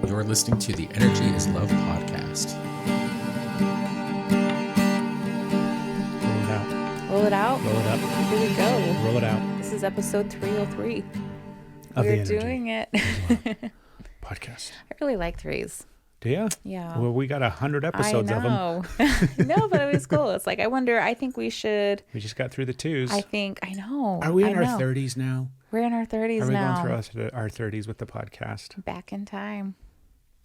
You're listening to the Energy is Love podcast. Roll it out. Roll it out. Roll it up. Here we go. Roll it out. This is episode 303. Of We're the Energy doing it. podcast. I really like threes. Do you? Yeah. Well, we got 100 episodes of them. No, but it was cool. It's like, I think we should. We just got through the twos. I know. Are we in our 30s now? We're in our 30s now. Are we going through our 30s with the podcast? Back in time.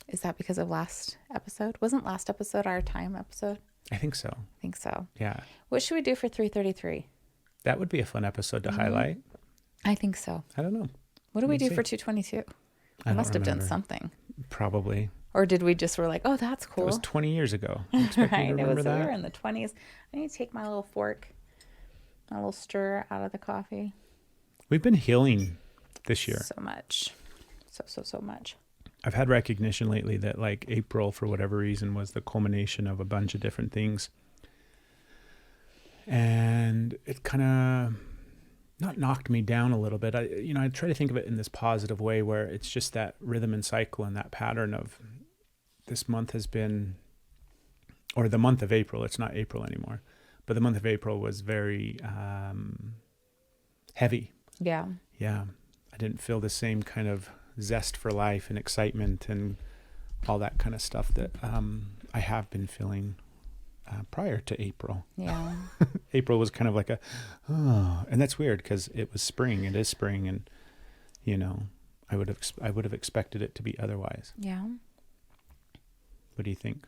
Is that because of last episode? Wasn't last episode our time episode? I think so. I think so. Yeah. What should we do for 333? That would be a fun episode to highlight. I think so. I don't know. What do we do for 222? We must have done something. Probably. Or did we just were like, oh, that's cool. It was 20 years ago. I expect you to remember that. We were in the 20s. I need to take my little fork, my little stir out of the coffee. We've been healing this year. So much. So much. I've had recognition lately that like April, for whatever reason, was the culmination of a bunch of different things. And it kind of not knocked me down a little bit. I try to think of it in this positive way where it's just that rhythm and cycle and that pattern of this month has been, or the month of April, it's not April anymore, but the month of April was very heavy. Yeah. Yeah. I didn't feel the same kind of zest for life and excitement and all that kind of stuff that I have been feeling prior to April. Yeah. April was kind of like and that's weird because it was spring. It is spring, and I would have expected it to be otherwise. Yeah. What do you think?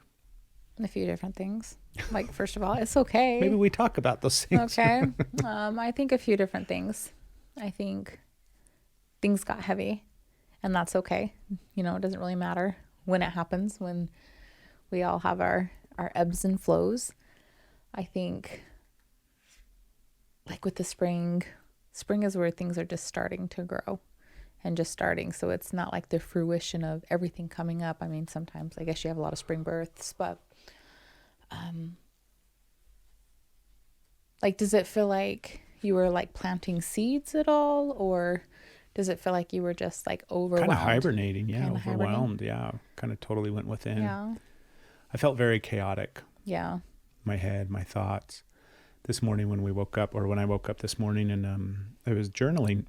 A few different things. Like, first of all, it's okay. Maybe we talk about those things. Okay. I think a few different things. I think things got heavy, and that's okay. It doesn't really matter when it happens, when we all have our ebbs and flows. I think like with the spring is where things are just starting to grow and just starting. So it's not like the fruition of everything coming up. I mean, sometimes I guess you have a lot of spring births, but like, does it feel like you were like planting seeds at all, or does it feel like you were just like overwhelmed? Kind of hibernating, yeah. Overwhelmed, yeah. Kind of totally went within. Yeah. I felt very chaotic. Yeah. My head, my thoughts. This morning when I woke up this morning and I was journaling,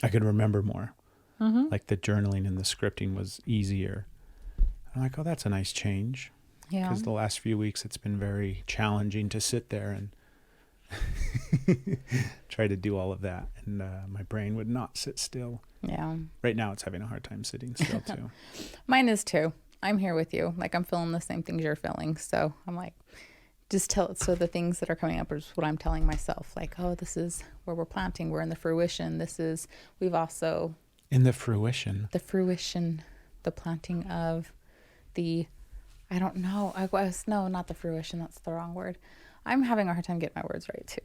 I could remember more. Mm-hmm. Like the journaling and the scripting was easier. I'm like, oh, that's a nice change. Yeah. Because the last few weeks it's been very challenging to sit there and try to do all of that. And my brain would not sit still. Yeah. Right now it's having a hard time sitting still too. Mine is too. I'm here with you. Like, I'm feeling the same things you're feeling. So I'm like, just tell it. So the things that are coming up is what I'm telling myself. Like, oh, this is where we're planting. We're in the fruition. We've also. In the fruition. The fruition, the planting of I don't know. No, not the fruition. That's the wrong word. I'm having a hard time getting my words right too.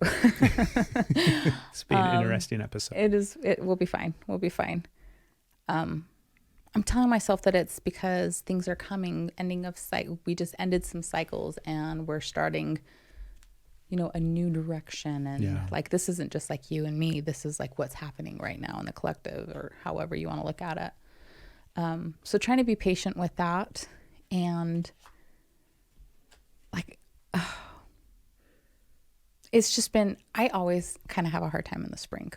It's been an interesting episode. It will be fine. We'll be fine. I'm telling myself that it's because things are coming, we just ended some cycles and we're starting, a new direction. And like, this isn't just like you and me. This is like what's happening right now in the collective, or however you want to look at it. So trying to be patient with that, and like, it's just been, I always kind of have a hard time in the spring,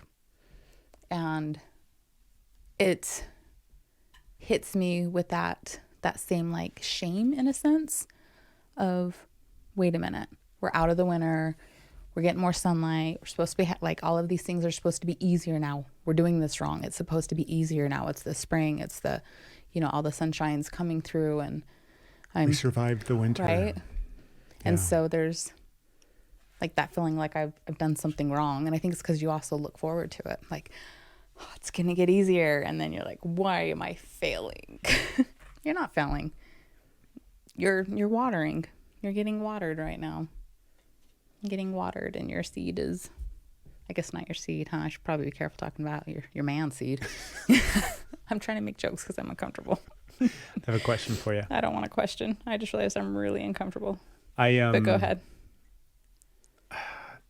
and it hits me with that same like shame in a sense of, wait a minute, we're out of the winter, we're getting more sunlight, we're supposed to be like, all of these things are supposed to be easier now. We're doing this wrong. It's supposed to be easier now. It's the spring. It's the, all the sunshine's coming through, and we survived the winter. Right. Yeah. And so there's like that feeling like I've done something wrong. And I think it's because you also look forward to it. Like, oh, it's going to get easier. And then you're like, why am I failing? You're not failing. You're watering. You're getting watered right now. You're getting watered, and your seed is, I guess not your seed, huh? I should probably be careful talking about your man seed. I'm trying to make jokes because I'm uncomfortable. I have a question for you. I don't want a question. I just realized I'm really uncomfortable. But go ahead.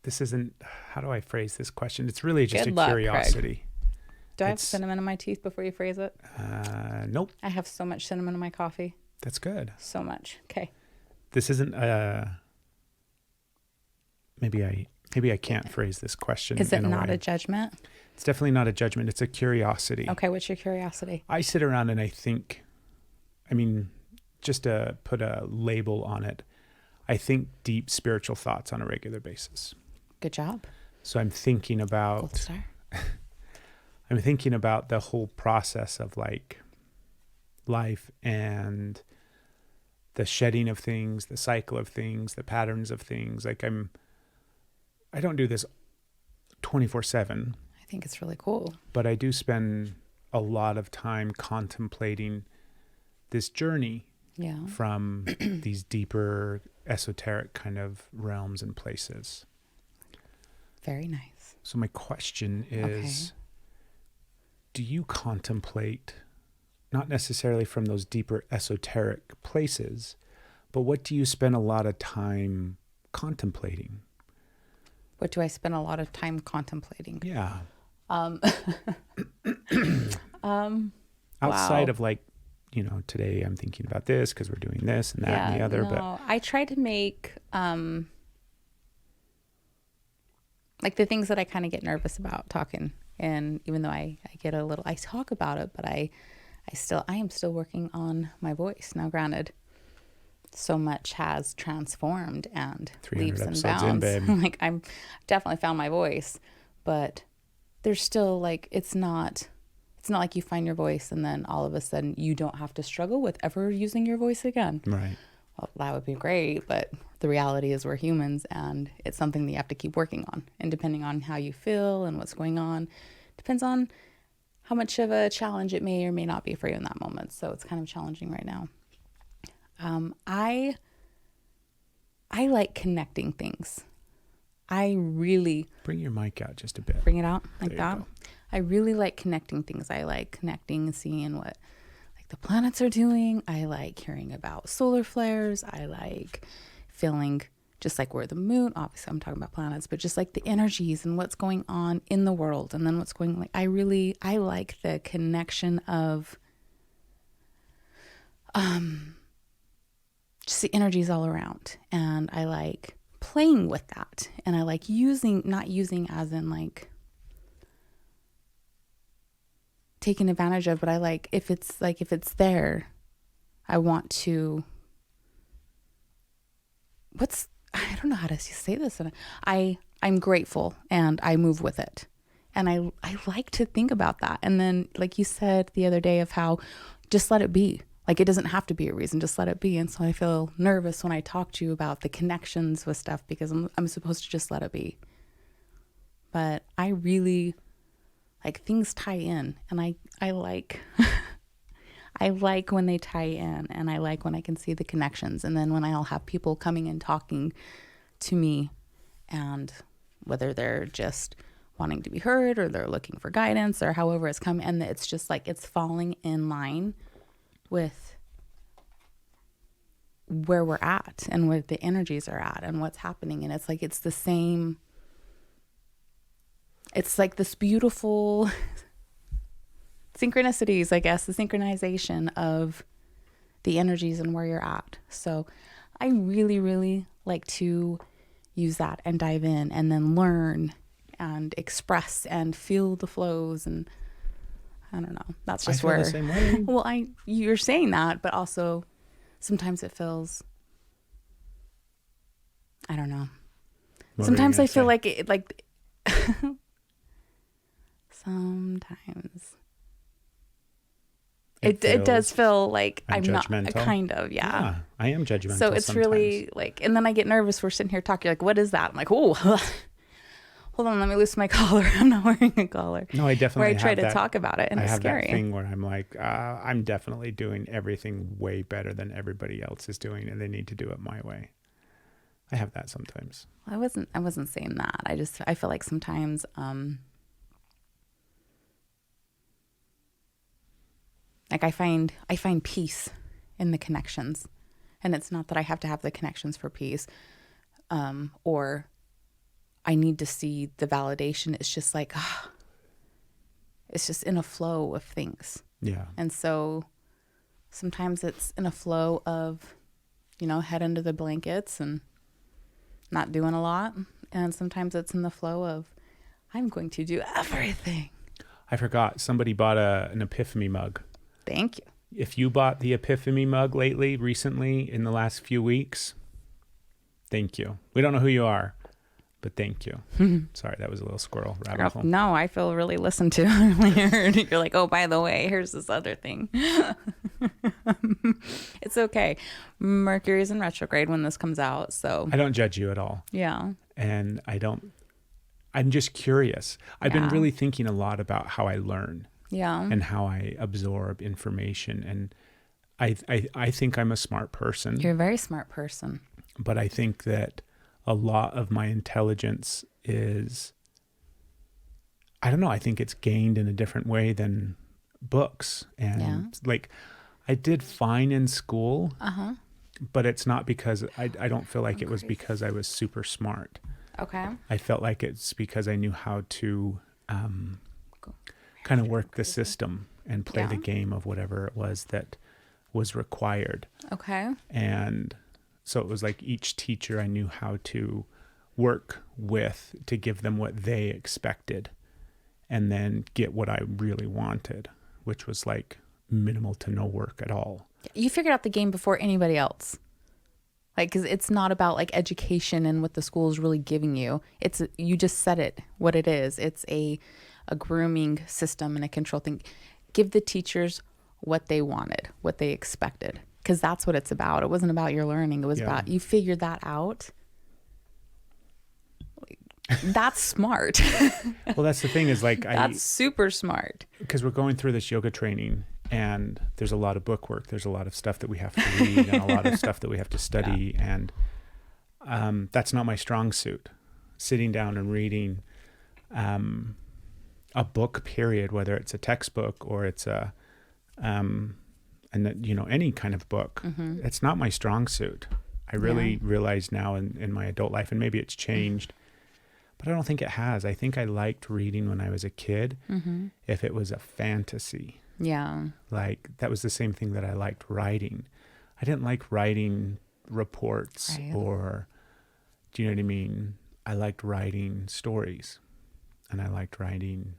This isn't, how do I phrase this question? It's really just Good a luck, curiosity. Do I have cinnamon in my teeth before you phrase it? Nope. I have so much cinnamon in my coffee. That's good. So much. Okay. This isn't maybe I can't phrase this question. Is it not a judgment? It's definitely not a judgment. It's a curiosity. Okay, what's your curiosity? I sit around and I think, just to put a label on it, I think deep spiritual thoughts on a regular basis. Good job. So I'm thinking about Gold star. I'm thinking about the whole process of like life and the shedding of things, the cycle of things, the patterns of things. Like I don't do this 24/7. I think it's really cool. But I do spend a lot of time contemplating this journey from these deeper esoteric kind of realms and places. Very nice. So my question is, do you contemplate, not necessarily from those deeper esoteric places, but what do you spend a lot of time contemplating? What do I spend a lot of time contemplating? Yeah. wow. Outside of like, today I'm thinking about this because we're doing this and that and the other. No. But I try to make like the things that I kind of get nervous about talking. And even though I talk about it, but I am still working on my voice. Now, granted, so much has transformed and leaps and bounds. Like I'm definitely found my voice, but there's still like, it's not like you find your voice and then all of a sudden you don't have to struggle with ever using your voice again. Right. Well, that would be great, but the reality is we're humans and it's something that you have to keep working on. And depending on how you feel and what's going on, depends on how much of a challenge it may or may not be for you in that moment. So it's kind of challenging right now. I like connecting things. I really... Bring your mic out just a bit. Bring it out like there that. I really like connecting things. I like connecting and seeing what like the planets are doing. I like hearing about solar flares. I like feeling just like where the moon, obviously I'm talking about planets, but just like the energies and what's going on in the world and then what's going like I like the connection of just the energies all around. And I like playing with that. And I like not using as in like taking advantage of, but I like if it's there, I want to, I don't know how to say this. I'm grateful and I move with it. And I like to think about that. And then like you said the other day of how just let it be. Like it doesn't have to be a reason, just let it be. And so I feel nervous when I talk to you about the connections with stuff because I'm supposed to just let it be. But I really like things tie in and I like I like when they tie in and I like when I can see the connections. And then when I'll have people coming and talking to me and whether they're just wanting to be heard or they're looking for guidance or however it's coming, and it's just like it's falling in line with where we're at and where the energies are at and what's happening. And it's like it's the same, it's like this beautiful synchronicities, I guess, the synchronization of the energies and where you're at. So I really, really like to use that and dive in and then learn and express and feel the flows. And I don't know. That's just where. I feel the same way. Well, you're saying that, but also sometimes it feels. I don't know. Sometimes I feel like it, like. Sometimes. It does feel like I'm not kind of, yeah. I am judgmental. So it's sometimes. really like, and then I get nervous. We're sitting here talking, like, what is that? I'm like, oh, hold on, let me loosen my collar. I'm not wearing a collar. No, I definitely where I try to talk about it, and it's scary. I have that thing where I'm like, I'm definitely doing everything way better than everybody else is doing, and they need to do it my way. I have that sometimes. I wasn't saying that. I feel like sometimes, like I find peace in the connections, and it's not that I have to have the connections for peace, or I need to see the validation. It's just like, it's just in a flow of things. Yeah. And so sometimes it's in a flow of, head under the blankets and not doing a lot. And sometimes it's in the flow of, I'm going to do everything. I forgot. Somebody bought an Epiphany mug. Thank you. If you bought the Epiphany mug recently, in the last few weeks, thank you. We don't know who you are, but thank you. Sorry, that was a little squirrel rabbit hole. No, I feel really listened to earlier. You're like, oh, by the way, here's this other thing. It's okay. Mercury's in retrograde when this comes out, so. I don't judge you at all. Yeah. And I'm just curious. I've been really thinking a lot about how I learn. Yeah. And how I absorb information. And I think I'm a smart person. You're a very smart person. But I think that a lot of my intelligence is, I don't know, I think it's gained in a different way than books. And like, I did fine in school, but it's not because I don't feel like it was because I was super smart. Okay. I felt like it's because I knew how to kind of work the system and play the game of whatever it was that was required. Okay. And so it was like each teacher I knew how to work with to give them what they expected and then get what I really wanted, which was like minimal to no work at all. You figured out the game before anybody else. Like, because it's not about like education and what the school is really giving you. You just said it, what it is. It's a grooming system and a control thing. Give the teachers what they wanted, what they expected, because that's what it's about. It wasn't about your learning. It was about you figured that out. That's smart. Well, that's the thing is like that's super smart. Because we're going through this yoga training and there's a lot of book work. There's a lot of stuff that we have to read and a lot of stuff that we have to study. And that's not my strong suit. Sitting down and reading a book, period, whether it's a textbook or it's any kind of book, it's not my strong suit. I really realize now in my adult life, and maybe it's changed, but I don't think it has. I think I liked reading when I was a kid, if it was a fantasy. Yeah. Like that was the same thing that I liked writing. I didn't like writing reports or, do you know what I mean? I liked writing stories and I liked writing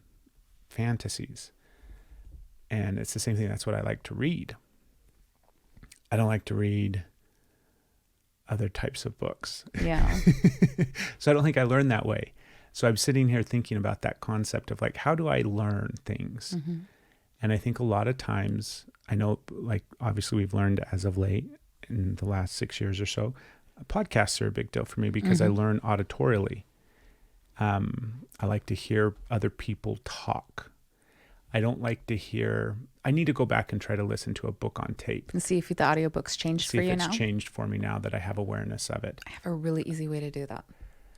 fantasies. And it's the same thing. That's what I like to read. I don't like to read other types of books. Yeah. So I don't think I learned that way. So I'm sitting here thinking about that concept of like, how do I learn things? And I think a lot of times, I know, like, obviously we've learned as of late in the last 6 years or so, podcasts are a big deal for me because I learn auditorially. I like to hear other people talk. I don't like to hear, I need to go back and try to listen to a book on tape. And see if the audiobook's changed for you now. See if it's changed for me now that I have awareness of it. I have a really easy way to do that.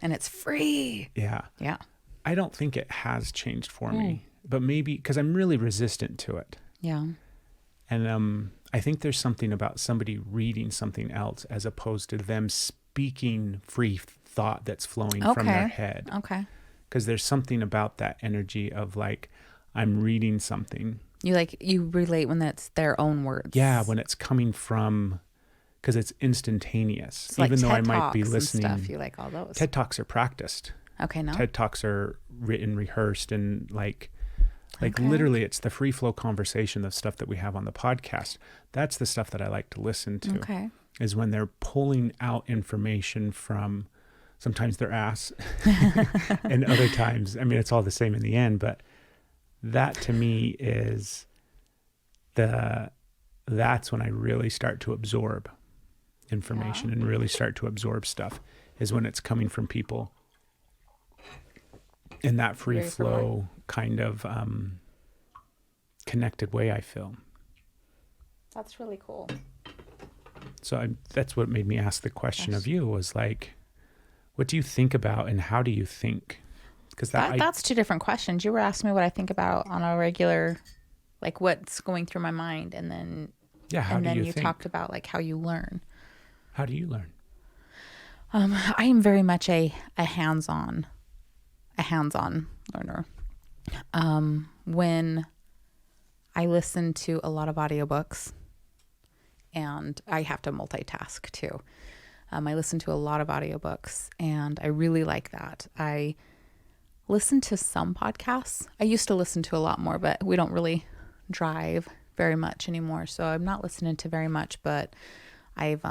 And it's free. Yeah. Yeah. I don't think it has changed for me, but maybe because I'm really resistant to it. Yeah. And I think there's something about somebody reading something else as opposed to them speaking free thought that's flowing from their head. Okay. Because there's something about that energy of like, I'm reading something. You relate when that's their own words. Yeah, when it's coming from, because it's instantaneous. It's like even though TED I might be Talks listening. and stuff. You like all those. TED Talks are practiced. Okay, no. TED Talks are written, rehearsed, and like literally it's the free flow conversation, the stuff that we have on the podcast. That's the stuff that I like to listen to. Okay. Is when they're pulling out information from sometimes their ass and other times, I mean, it's all the same in the end, but that to me is that's when I really start to absorb information and really start to absorb stuff, is when it's coming from people in that free flow kind of connected way, I feel. That's really cool. So that's what made me ask the question of you, was like, what do you think about and how do you think? Because that's two different questions. You were asking me what I think about on a regular, like what's going through my mind, and then you talked about like how you learn. How do you learn? I am very much a hands-on learner. When I listen to a lot of audiobooks, and I have to multitask too. I listen to a lot of audiobooks, and I really like that. I listen to some podcasts. I used to listen to a lot more, but we don't really drive very much anymore. So I'm not listening to very much, but I've,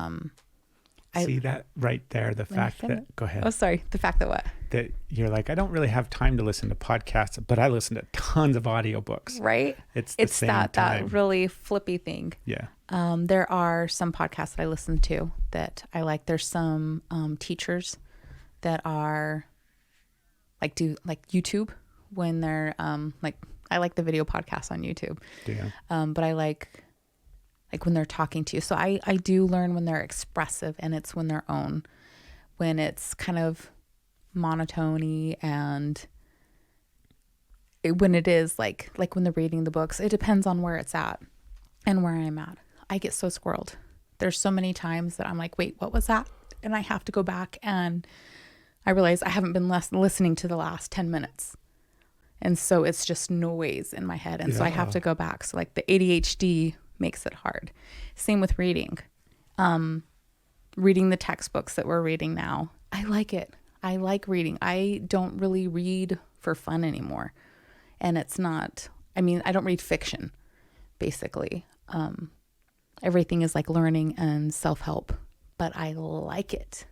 See that right there, the fact that, go ahead. Oh, sorry. The fact that what? That you're like, I don't really have time to listen to podcasts, but I listen to tons of audiobooks. Right? It's that time. That really flippy thing. Yeah. There are some podcasts that I listen to that I like. There's some teachers that are do YouTube when they're I like the video podcasts on YouTube. Yeah. But I like when they're talking to you. So I do learn when they're expressive and it's when they're own. When it's kind of monotony and when it is like when they're reading the books, it depends on where it's at and where I'm at. I get so squirreled. There's so many times that I'm like, wait, what was that? And I have to go back and I realize I haven't been listening to the last 10 minutes. And so it's just noise in my head. And so I have to go back. So like the ADHD makes it hard. Same with reading. Reading the textbooks that we're reading now. I like it. I like reading. I don't really read for fun anymore. And it's not, I don't read fiction, basically. Everything is like learning and self-help, but I like it.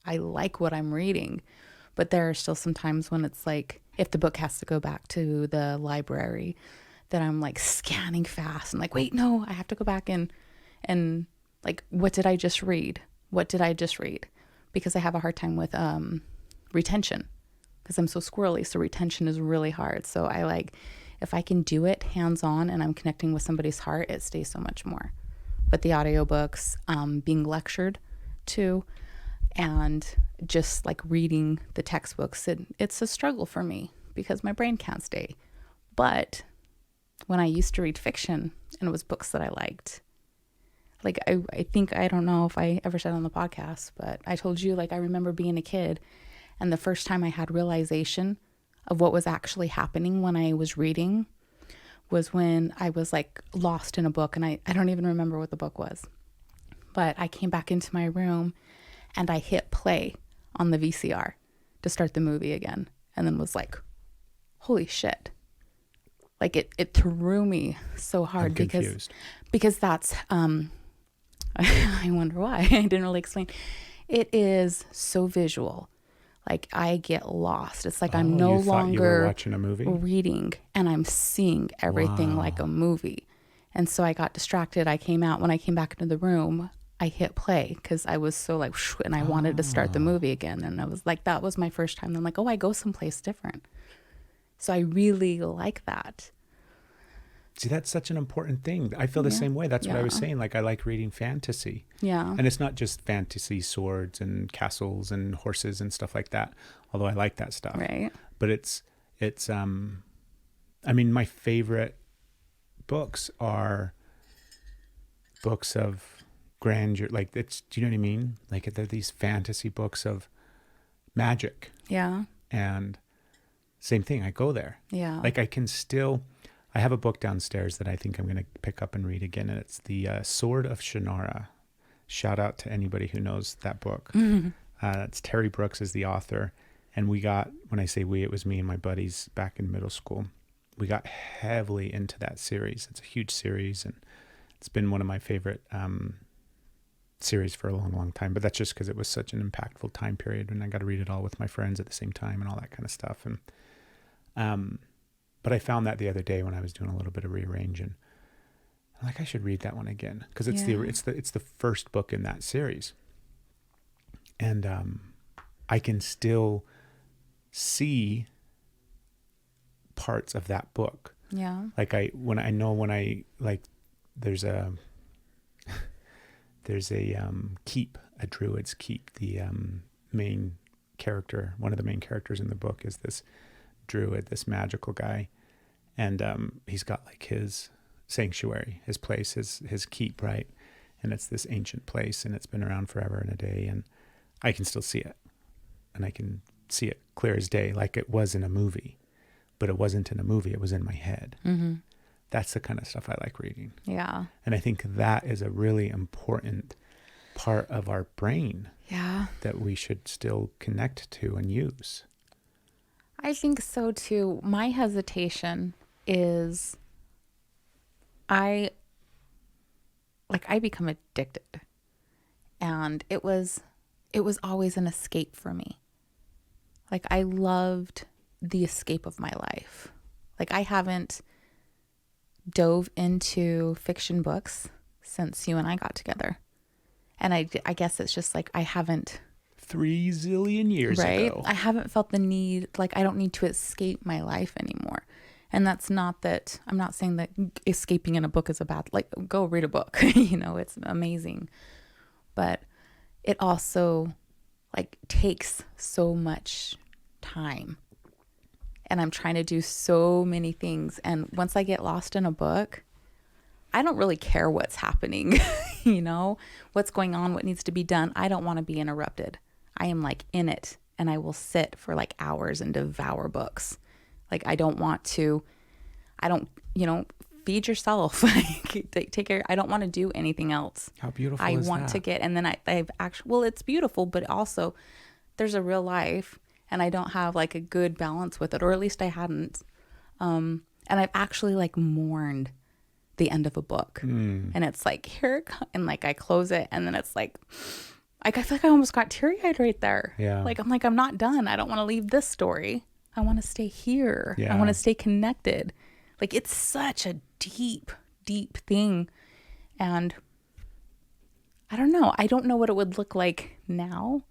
I like what I'm reading, but there are still some times when it's like, if the book has to go back to the library, that I'm like scanning fast and like, wait, no, I have to go back and like, what did I just read? What did I just read? Because I have a hard time with retention because I'm so squirrely. So retention is really hard. So I like, if I can do it hands-on and I'm connecting with somebody's heart, it stays so much more. But the audiobooks, being lectured to, and just like reading the textbooks, it's a struggle for me because my brain can't stay. But when I used to read fiction and it was books that I liked, like I think, I don't know if I ever said on the podcast, but I told you, like, I remember being a kid and the first time I had realization of what was actually happening when I was reading was when I was like lost in a book, and I don't even remember what the book was, but I came back into my room and I hit play on the VCR to start the movie again, and then was like, holy shit. Like it threw me so hard because that's, I wonder why. I didn't really explain. It is so visual. Like I get lost. It's like I'm no longer you were watching a movie? Reading, and I'm seeing everything like a movie. And so I got distracted. When I came back into the room, I hit play because I was so like, and I wanted to start the movie again. And I was like, that was my first time. I'm like, oh, I go someplace different. So I really like that. See, that's such an important thing. I feel the same way. That's what I was saying. Like, I like reading fantasy. Yeah. And it's not just fantasy swords and castles and horses and stuff like that, although I like that stuff. Right. But it's my favorite books are books of grandeur. Like, do you know what I mean? Like, they're these fantasy books of magic. Yeah. And same thing, I go there. Yeah. Like, I have a book downstairs that I think I'm going to pick up and read again, and it's the Sword of Shannara. Shout out to anybody who knows that book. Mm-hmm. It's Terry Brooks is the author, and when I say we, it was me and my buddies back in middle school. We got heavily into that series. It's a huge series, and it's been one of my favorite series for a long, long time. But that's just because it was such an impactful time period, and I got to read it all with my friends at the same time and all that kind of stuff. And but I found that the other day when I was doing a little bit of rearranging. I'm like, I should read that one again because it's the first book in that series, and I can still see parts of that book. Yeah. Like there's a keep, a druid's keep. The main character, one of the main characters in the book is this druid, this magical guy, and he's got like his sanctuary, his place, his keep, right? And it's this ancient place, and it's been around forever and a day, and I can still see it, and I can see it clear as day, like it was in a movie. but it wasn't in a movie. It was in my head. Mm-hmm. That's the kind of stuff I like reading. Yeah. And I think that is a really important part of our brain Yeah. that we should still connect to and use. I think so too. My hesitation is I become addicted, and it was always an escape for me. Like, I loved the escape of my life. Like, I haven't dove into fiction books since you and I got together. And I guess it's just like, I haven't. 3 zillion years ago. I haven't felt the need, like, I don't need to escape my life anymore. And that's not that, I'm not saying that escaping in a book is a bad, like, go read a book, it's amazing. But it also, like, takes so much time. And I'm trying to do so many things. And once I get lost in a book, I don't really care what's happening, what's going on, what needs to be done. I don't want to be interrupted. I am like in it, and I will sit for like hours and devour books. Like, I don't, feed yourself, take care. I don't want to do anything else. How beautiful I is want that? to get, and then I've actually, well, it's beautiful, but also there's a real life, and I don't have like a good balance with it, or at least I hadn't. And I've actually like mourned the end of a book, and it's like, here, and like I close it, and then it's like I feel like I almost got teary-eyed right there. Yeah. Like, I'm not done. I don't want to leave this story. I want to stay here. Yeah. I want to stay connected. Like, it's such a deep, deep thing. And I don't know. I don't know what it would look like now.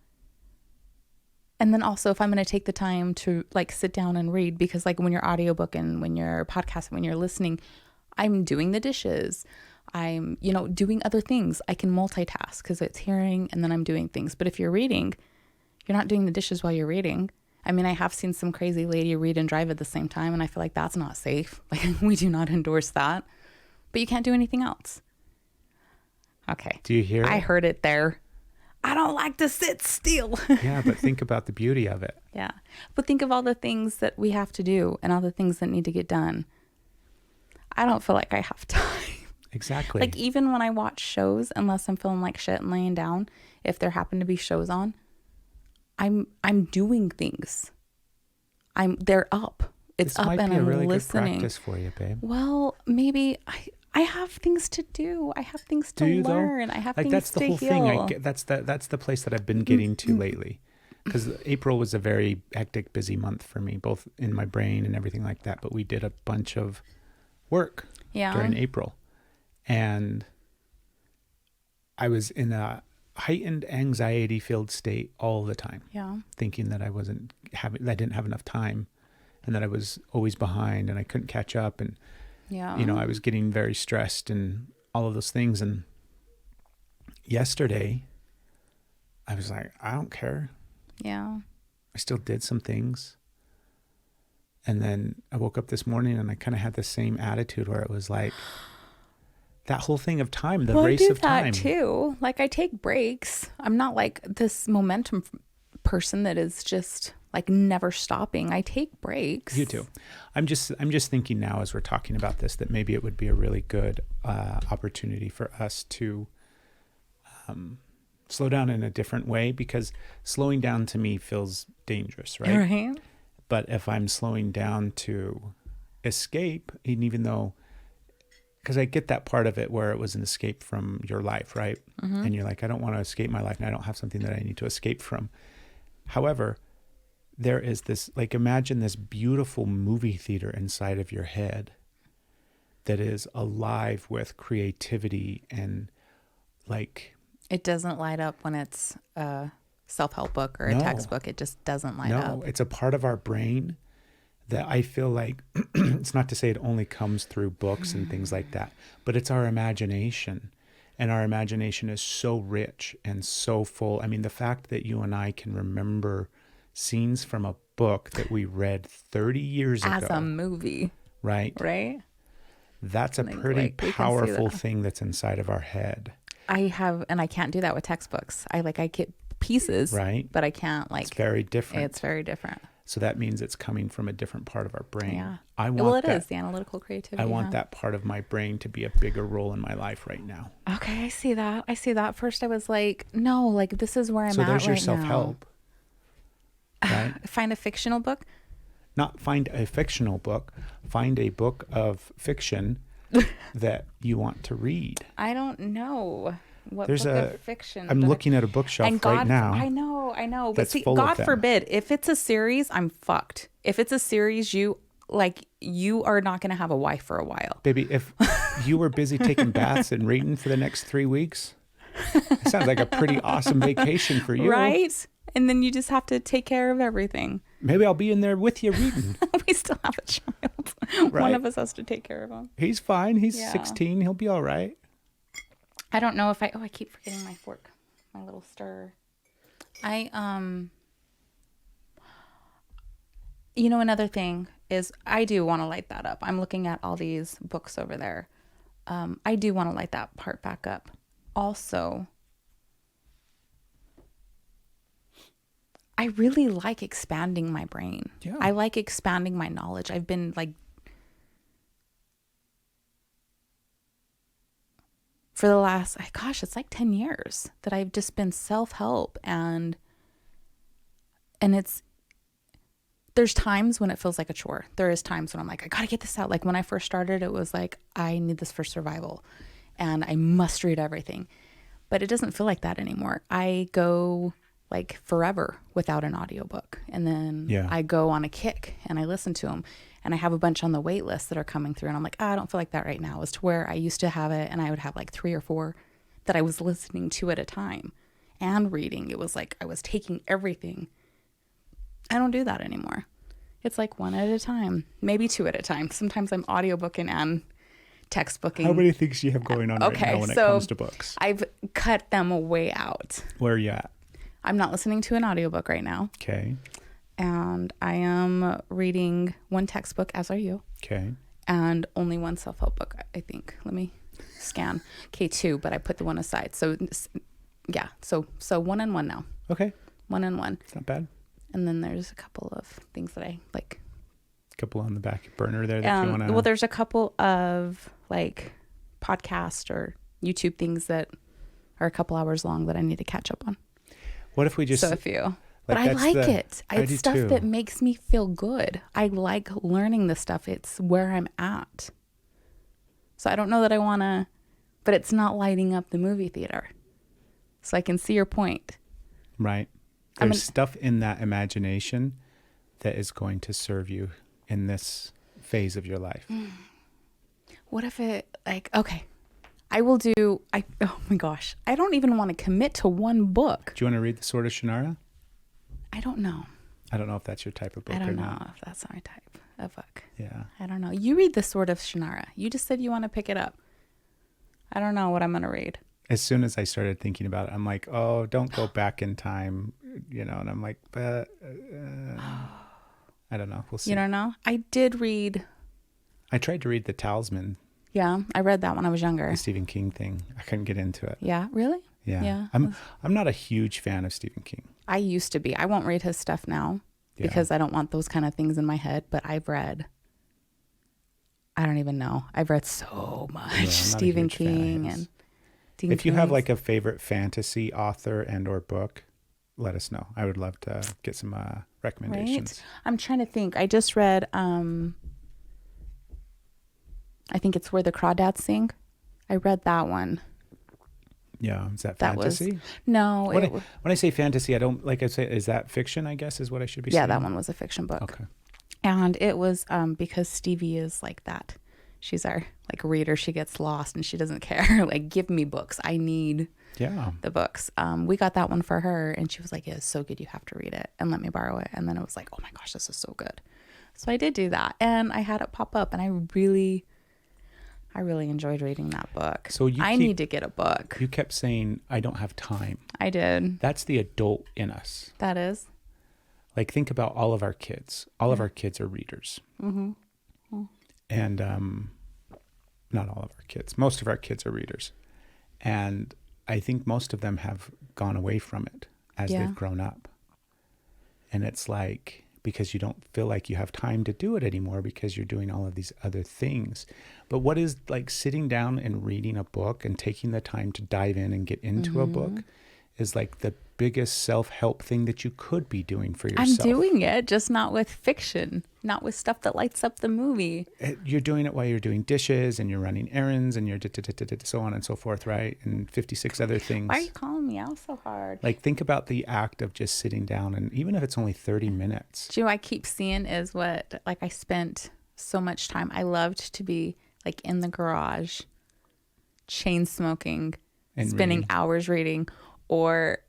And then also, if I'm going to take the time to like sit down and read, because like when you're audiobook and when you're podcast, when you're listening, I'm doing the dishes. I'm, doing other things. I can multitask because it's hearing and then I'm doing things. But if you're reading, you're not doing the dishes while you're reading. I mean, I have seen some crazy lady read and drive at the same time, and I feel like that's not safe. Like, we do not endorse that. But you can't do anything else. Okay. Do you hear it? I heard it there. I don't like to sit still. Yeah, but think about the beauty of it. Yeah. But think of all the things that we have to do and all the things that need to get done. I don't feel like I have time. Exactly. Like, even when I watch shows, unless I'm feeling like shit and laying down, if there happen to be shows on, I'm doing things. They're up. It's this up, might and be a I'm really listening. good practice for you, babe. Well, maybe I have things to do. I have things to learn. I have like, things that's the to whole heal. thing. That's the place that I've been getting to lately. Because April was a very hectic, busy month for me, both in my brain and everything like that. But we did a bunch of work during April. And I was in a heightened anxiety-filled state all the time. Yeah. Thinking that I didn't have enough time, and that I was always behind and I couldn't catch up. And, I was getting very stressed and all of those things. And yesterday I was like, I don't care. Yeah. I still did some things. And then I woke up this morning and I kind of had the same attitude where it was like that whole thing of time, the race of time. I do that too. Like, I take breaks. I'm not like this momentum person that is just like never stopping. I take breaks. You too. I'm just thinking now as we're talking about this that maybe it would be a really good opportunity for us to slow down in a different way, because slowing down to me feels dangerous, right? Right. But if I'm slowing down to escape, and even though, because I get that part of it where it was an escape from your life, right? Mm-hmm. And you're like, I don't want to escape my life, and I don't have something that I need to escape from. However, there is this, like, imagine this beautiful movie theater inside of your head that is alive with creativity and like... It doesn't light up when it's a self-help book or a textbook. It just doesn't light up. No, it's a part of our brain that I feel like, it's not to say it only comes through books and things like that, but it's our imagination. And our imagination is so rich and so full. I mean, the fact that you and I can remember scenes from a book that we read 30 years ago. As a movie. Right? Right? That's a pretty powerful thing that's inside of our head. I have, and I can't do that with textbooks. I get pieces, right? But I can't, like... It's very different. It's very different. So that means it's coming from a different part of our brain. Yeah. I want Well, it that, is the analytical creativity. I want yeah. that part of my brain to be a bigger role in my life right now. Okay, I see that. I see that. First, I was like, no, like this is where I'm So at there's your right self-help, right? Find a fictional book. Not find a fictional book, find a book of fiction that you want to read. I don't know what There's book of fiction. I'm do I- looking at a bookshelf And God, right now. I know. But that's see, full of God them. forbid, if it's a series, I'm fucked. If it's a series, you are not going to have a wife for a while. Baby, if you were busy taking baths and reading for the next 3 weeks, it sounds like a pretty awesome vacation for you. Right? And then you just have to take care of everything. Maybe I'll be in there with you reading. We still have a child. Right. One of us has to take care of him. He's fine. He's Yeah. 16. He'll be all right. I don't know if I keep forgetting my fork, my little stirrer. Another thing is I do want to light that up. I'm looking at all these books over there. I do want to light that part back up. Also, I really like expanding my brain. Yeah. I like expanding my knowledge. I've been like, for the last, it's like 10 years that I've just been self-help and there's times when it feels like a chore. There is times when I'm like, I got to get this out. Like when I first started, it was like, I need this for survival and I must read everything, but it doesn't feel like that anymore. I go like forever without an audiobook. And then I go on a kick and I listen to them. And I have a bunch on the wait list that are coming through. And I'm like, I don't feel like that right now. As to where I used to have it. And I would have like 3 or 4 that I was listening to at a time and reading. It was like I was taking everything. I don't do that anymore. It's like 1 at a time, maybe 2 at a time. Sometimes I'm audiobooking and textbooking. How many things do you have going on right now when it comes to books? I've cut them way out. Where are you at? I'm not listening to an audiobook right now. Okay. And I am reading 1 textbook, as are you. Okay. And only 1 self-help book, I think. Let me scan. Okay, 2, but I put the 1 aside. So, yeah. So 1 and 1 now. Okay. 1 and 1. It's not bad. And then there's a couple of things that I like. A couple on the back burner there that you want to... Well, there's a couple of like podcast or YouTube things that are a couple hours long that I need to catch up on. What if we just... So a few. But Like, I that's like the- it. I It's do stuff too. that makes me feel good. I like learning this stuff. It's where I'm at. So I don't know that I want to, but it's not lighting up the movie theater. So I can see your point. Right. There's stuff in that imagination that is going to serve you in this phase of your life. What if it, like, okay, oh my gosh, I don't even want to commit to 1 book. Do you want to read The Sword of Shannara? I don't know. I don't know if that's your type of book I or don't know not. if that's my type of book. Yeah. I don't know. You read The Sword of Shannara. You just said you want to pick it up. I don't know what I'm going to read. As soon as I started thinking about it, I'm like, oh, don't go back in time, and I'm like, but I don't know. We'll see. You don't know? I did read. I tried to read The Talisman, Yeah, I read that when I was younger. the Stephen King thing. I couldn't get into it. Yeah, really? Yeah. Yeah. I'm not a huge fan of Stephen King. I used to be. I won't read his stuff now Yeah. because I don't want those kind of things in my head. But I don't even know. I've read so much I'm not a Stephen huge fan of King his. and Dean If you have Koontz. like a favorite fantasy author and or book, let us know. I would love to get some recommendations. Right? I'm trying to think. I just read, I think it's Where the Crawdads Sing. I read that one. Yeah. Is that That fantasy? was, no. When I say fantasy, I don't, like I say, is that fiction, I guess, is what I should be saying? Yeah, that one was a fiction book. Okay. And it was because Stevie is like that. She's our like reader. She gets lost and she doesn't care. Like, give me books. I need Yeah. the books. We got that one for her and she was like, yeah, it's so good. You have to read it and let me borrow it. And then it was like, oh my gosh, this is so good. So I did do that and I had it pop up and I really enjoyed reading that book. So I need to get a book. You kept saying, I don't have time. I did. That's the adult in us. That is. Like, think about all of our kids. All of our kids are readers. Mm-hmm. And not all of our kids. Most of our kids are readers. And I think most of them have gone away from it as Yeah. they've grown up. And it's like because you don't feel like you have time to do it anymore because you're doing all of these other things. But what is like sitting down and reading a book and taking the time to dive in and get into a book is like the biggest self-help thing that you could be doing for yourself. I'm doing it, just not with fiction, not with stuff that lights up the movie. You're doing it while you're doing dishes and you're running errands and you're so on and so forth, right? And 56 other things. Why are you calling me out so hard? Like, think about the act of just sitting down, and even if it's only 30 minutes. Do you know what I keep seeing is what, like, I spent so much time. I loved to be like in the garage, chain smoking, and spending reading. hours reading, or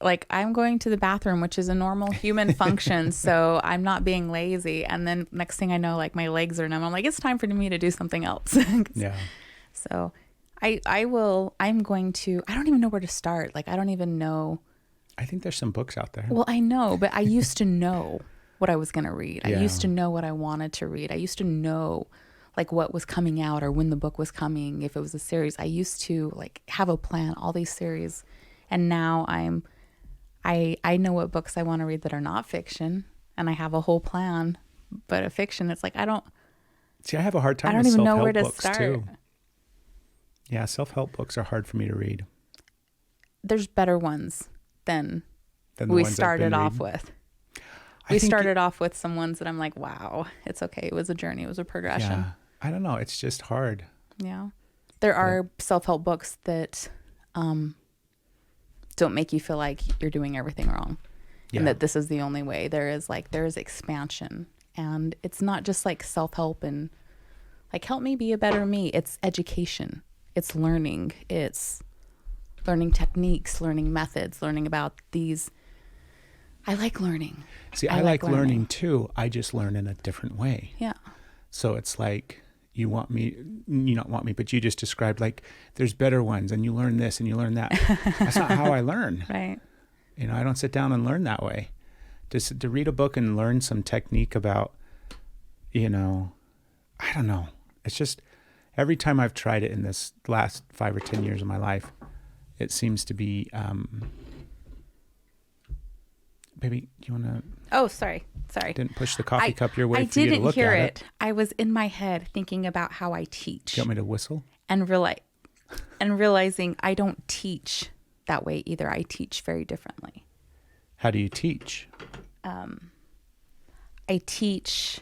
like I'm going to the bathroom, which is a normal human function. So I'm not being lazy. And then next thing I know, like my legs are numb. I'm like, it's time for me to do something else. Yeah. So I'm going to, I don't even know where to start. Like, I don't even know. I think there's some books out there. Well, I know, but I used to know what I was going to read. Yeah. I used to know what I wanted to read. I used to know like what was coming out or when the book was coming, if it was a series. I used to like have a plan, all these series. And now I know what books I want to read that are not fiction, and I have a whole plan. But a fiction, it's like I don't have a hard time. I don't with even know self-help where to books start. Too. Yeah, self-help books are hard for me to read. There's better ones than the we ones I've started been off reading. with. I We think started off with some ones that I'm like, wow, it's okay. It was a journey. It was a progression. Yeah, I don't know. It's just hard. Yeah. There are self-help books that don't make you feel like you're doing everything wrong and that this is the only way. There is expansion, and it's not just like self-help and like help me be a better me. It's education. It's learning. It's learning techniques, learning methods, learning about these. I like learning. See, I like learning too. I just learn in a different way. Yeah. So it's like you not want me, but you just described like there's better ones and you learn this and you learn that. That's not how I learn. Right. You know, I don't sit down and learn that way. Just to read a book and learn some technique about, I don't know. It's just every time I've tried it in this last 5 or 10 years of my life, it seems to be, baby, do you want to? Oh, sorry. Didn't push the coffee cup your way for you to look at it. I didn't hear it. I was in my head thinking about how I teach. Do you want me to whistle? And realizing I don't teach that way either. I teach very differently. How do you teach? I teach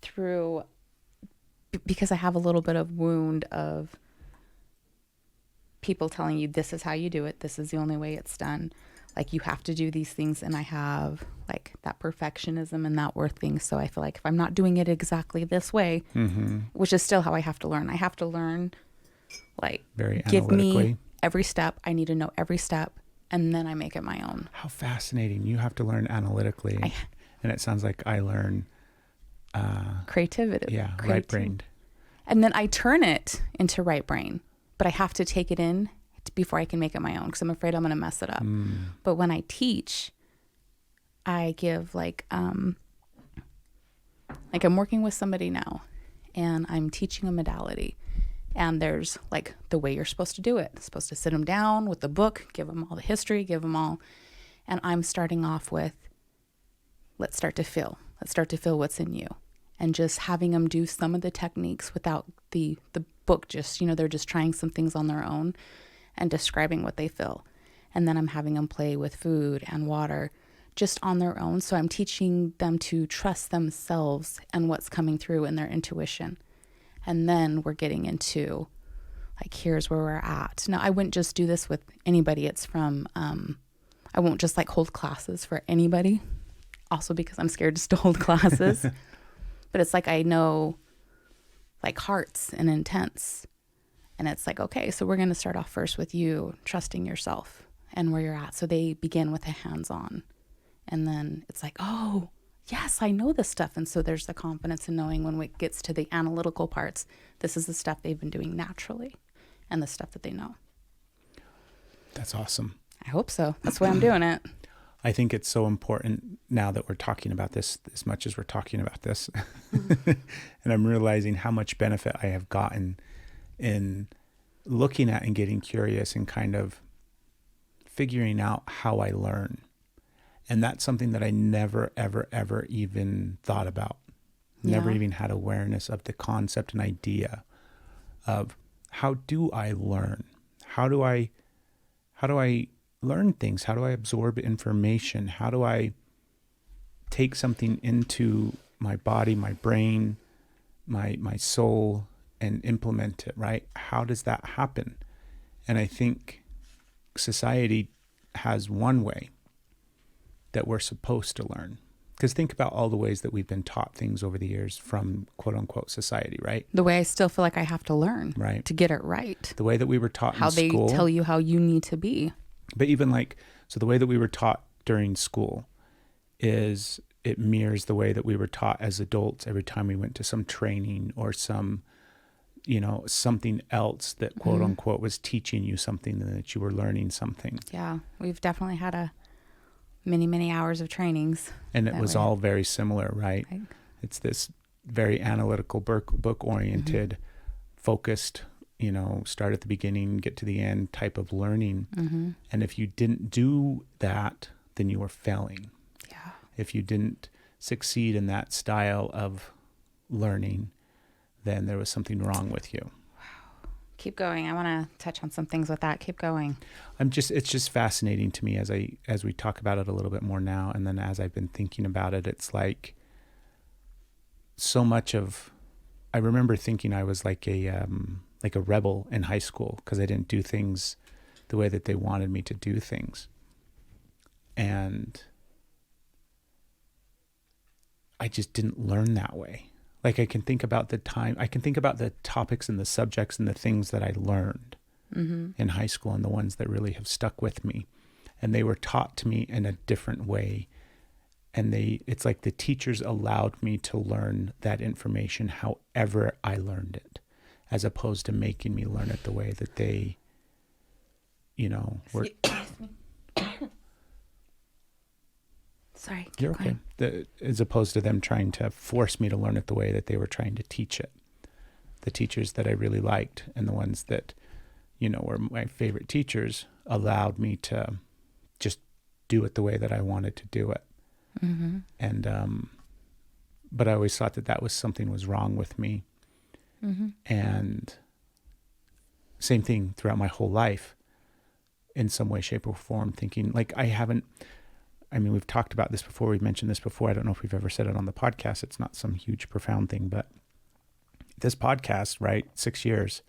through, because I have a little bit of wound of people telling you this is how you do it. This is the only way it's done. Like you have to do these things. And I have like that perfectionism and that worth thing. So I feel like if I'm not doing it exactly this way, which is still how I have to learn. I have to learn, like, very give analytically. me every step. I need to know every step. And then I make it my own. How fascinating. You have to learn analytically. And it sounds like I learn creativity. Yeah, right-brained. And then I turn it into right brain. But I have to take it in before I can make it my own because I'm afraid I'm going to mess it up. But when I teach, I give like I'm working with somebody now and I'm teaching a modality. And there's like the way you're supposed to do it. Supposed to sit them down with the book, give them all the history, give them all. And I'm starting off with, let's start to feel. Let's start to feel what's in you. And just having them do some of the techniques without the book, just, they're just trying some things on their own and describing what they feel. And then I'm having them play with food and water just on their own. So I'm teaching them to trust themselves and what's coming through in their intuition. And then we're getting into like, here's where we're at. Now, I wouldn't just do this with anybody. It's from, I won't just like hold classes for anybody. Also because I'm scared just to hold classes. But it's like, I know like hearts and intents. And it's like, okay, so we're going to start off first with you trusting yourself and where you're at. So they begin with a hands-on. And then it's like, oh, yes, I know this stuff. And so there's the confidence in knowing when it gets to the analytical parts, this is the stuff they've been doing naturally and the stuff that they know. That's awesome. I hope so. That's why I'm doing it. I think it's so important now that we're talking about this as much as we're talking about this. And I'm realizing how much benefit I have gotten in looking at and getting curious and kind of figuring out how I learn. And that's something that I never, ever, ever even thought about. Never even had awareness of the concept and idea of how do I learn? How do I learn things? How do I absorb information? How do I take something into my body, my brain, my soul, and implement it, right? How does that happen? And I think society has one way that we're supposed to learn. Because think about all the ways that we've been taught things over the years from quote unquote society, right? The way I still feel like I have to learn Right. to get it right. The way that we were taught How in they school. tell you how you need to be. But even like, so the way that we were taught during school is it mirrors the way that we were taught as adults every time we went to some training or some, you know, something else that quote unquote was teaching you something and that you were learning something. Yeah, we've definitely had many hours of trainings. And it was all very similar, right? It's this very analytical book oriented, focused, you know, start at the beginning, get to the end type of learning. And if you didn't do that, then you were failing. Yeah. If you didn't succeed in that style of learning, then there was something wrong with you. Keep going. I want to touch on some things with that. Keep going. It's just fascinating to me as we talk about it a little bit more now. And then as I've been thinking about it, it's like so much of, I remember thinking I was like a rebel in high school because I didn't do things the way that they wanted me to do things. And I just didn't learn that way. Like I can think about the topics and the subjects and the things that I learned in high school and the ones that really have stuck with me. And they were taught to me in a different way. And it's like the teachers allowed me to learn that information however I learned it, as opposed to making me learn it the way that they, you know, were. Sorry. You're okay. As opposed to them trying to force me to learn it the way that they were trying to teach it. The teachers that I really liked and the ones that, you know, were my favorite teachers allowed me to just do it the way that I wanted to do it. And, but I always thought that something was wrong with me. And same thing throughout my whole life in some way, shape or form, thinking like we've talked about this before. We've mentioned this before. I don't know if we've ever said it on the podcast. It's not some huge, profound thing, but this podcast, right, 6 years,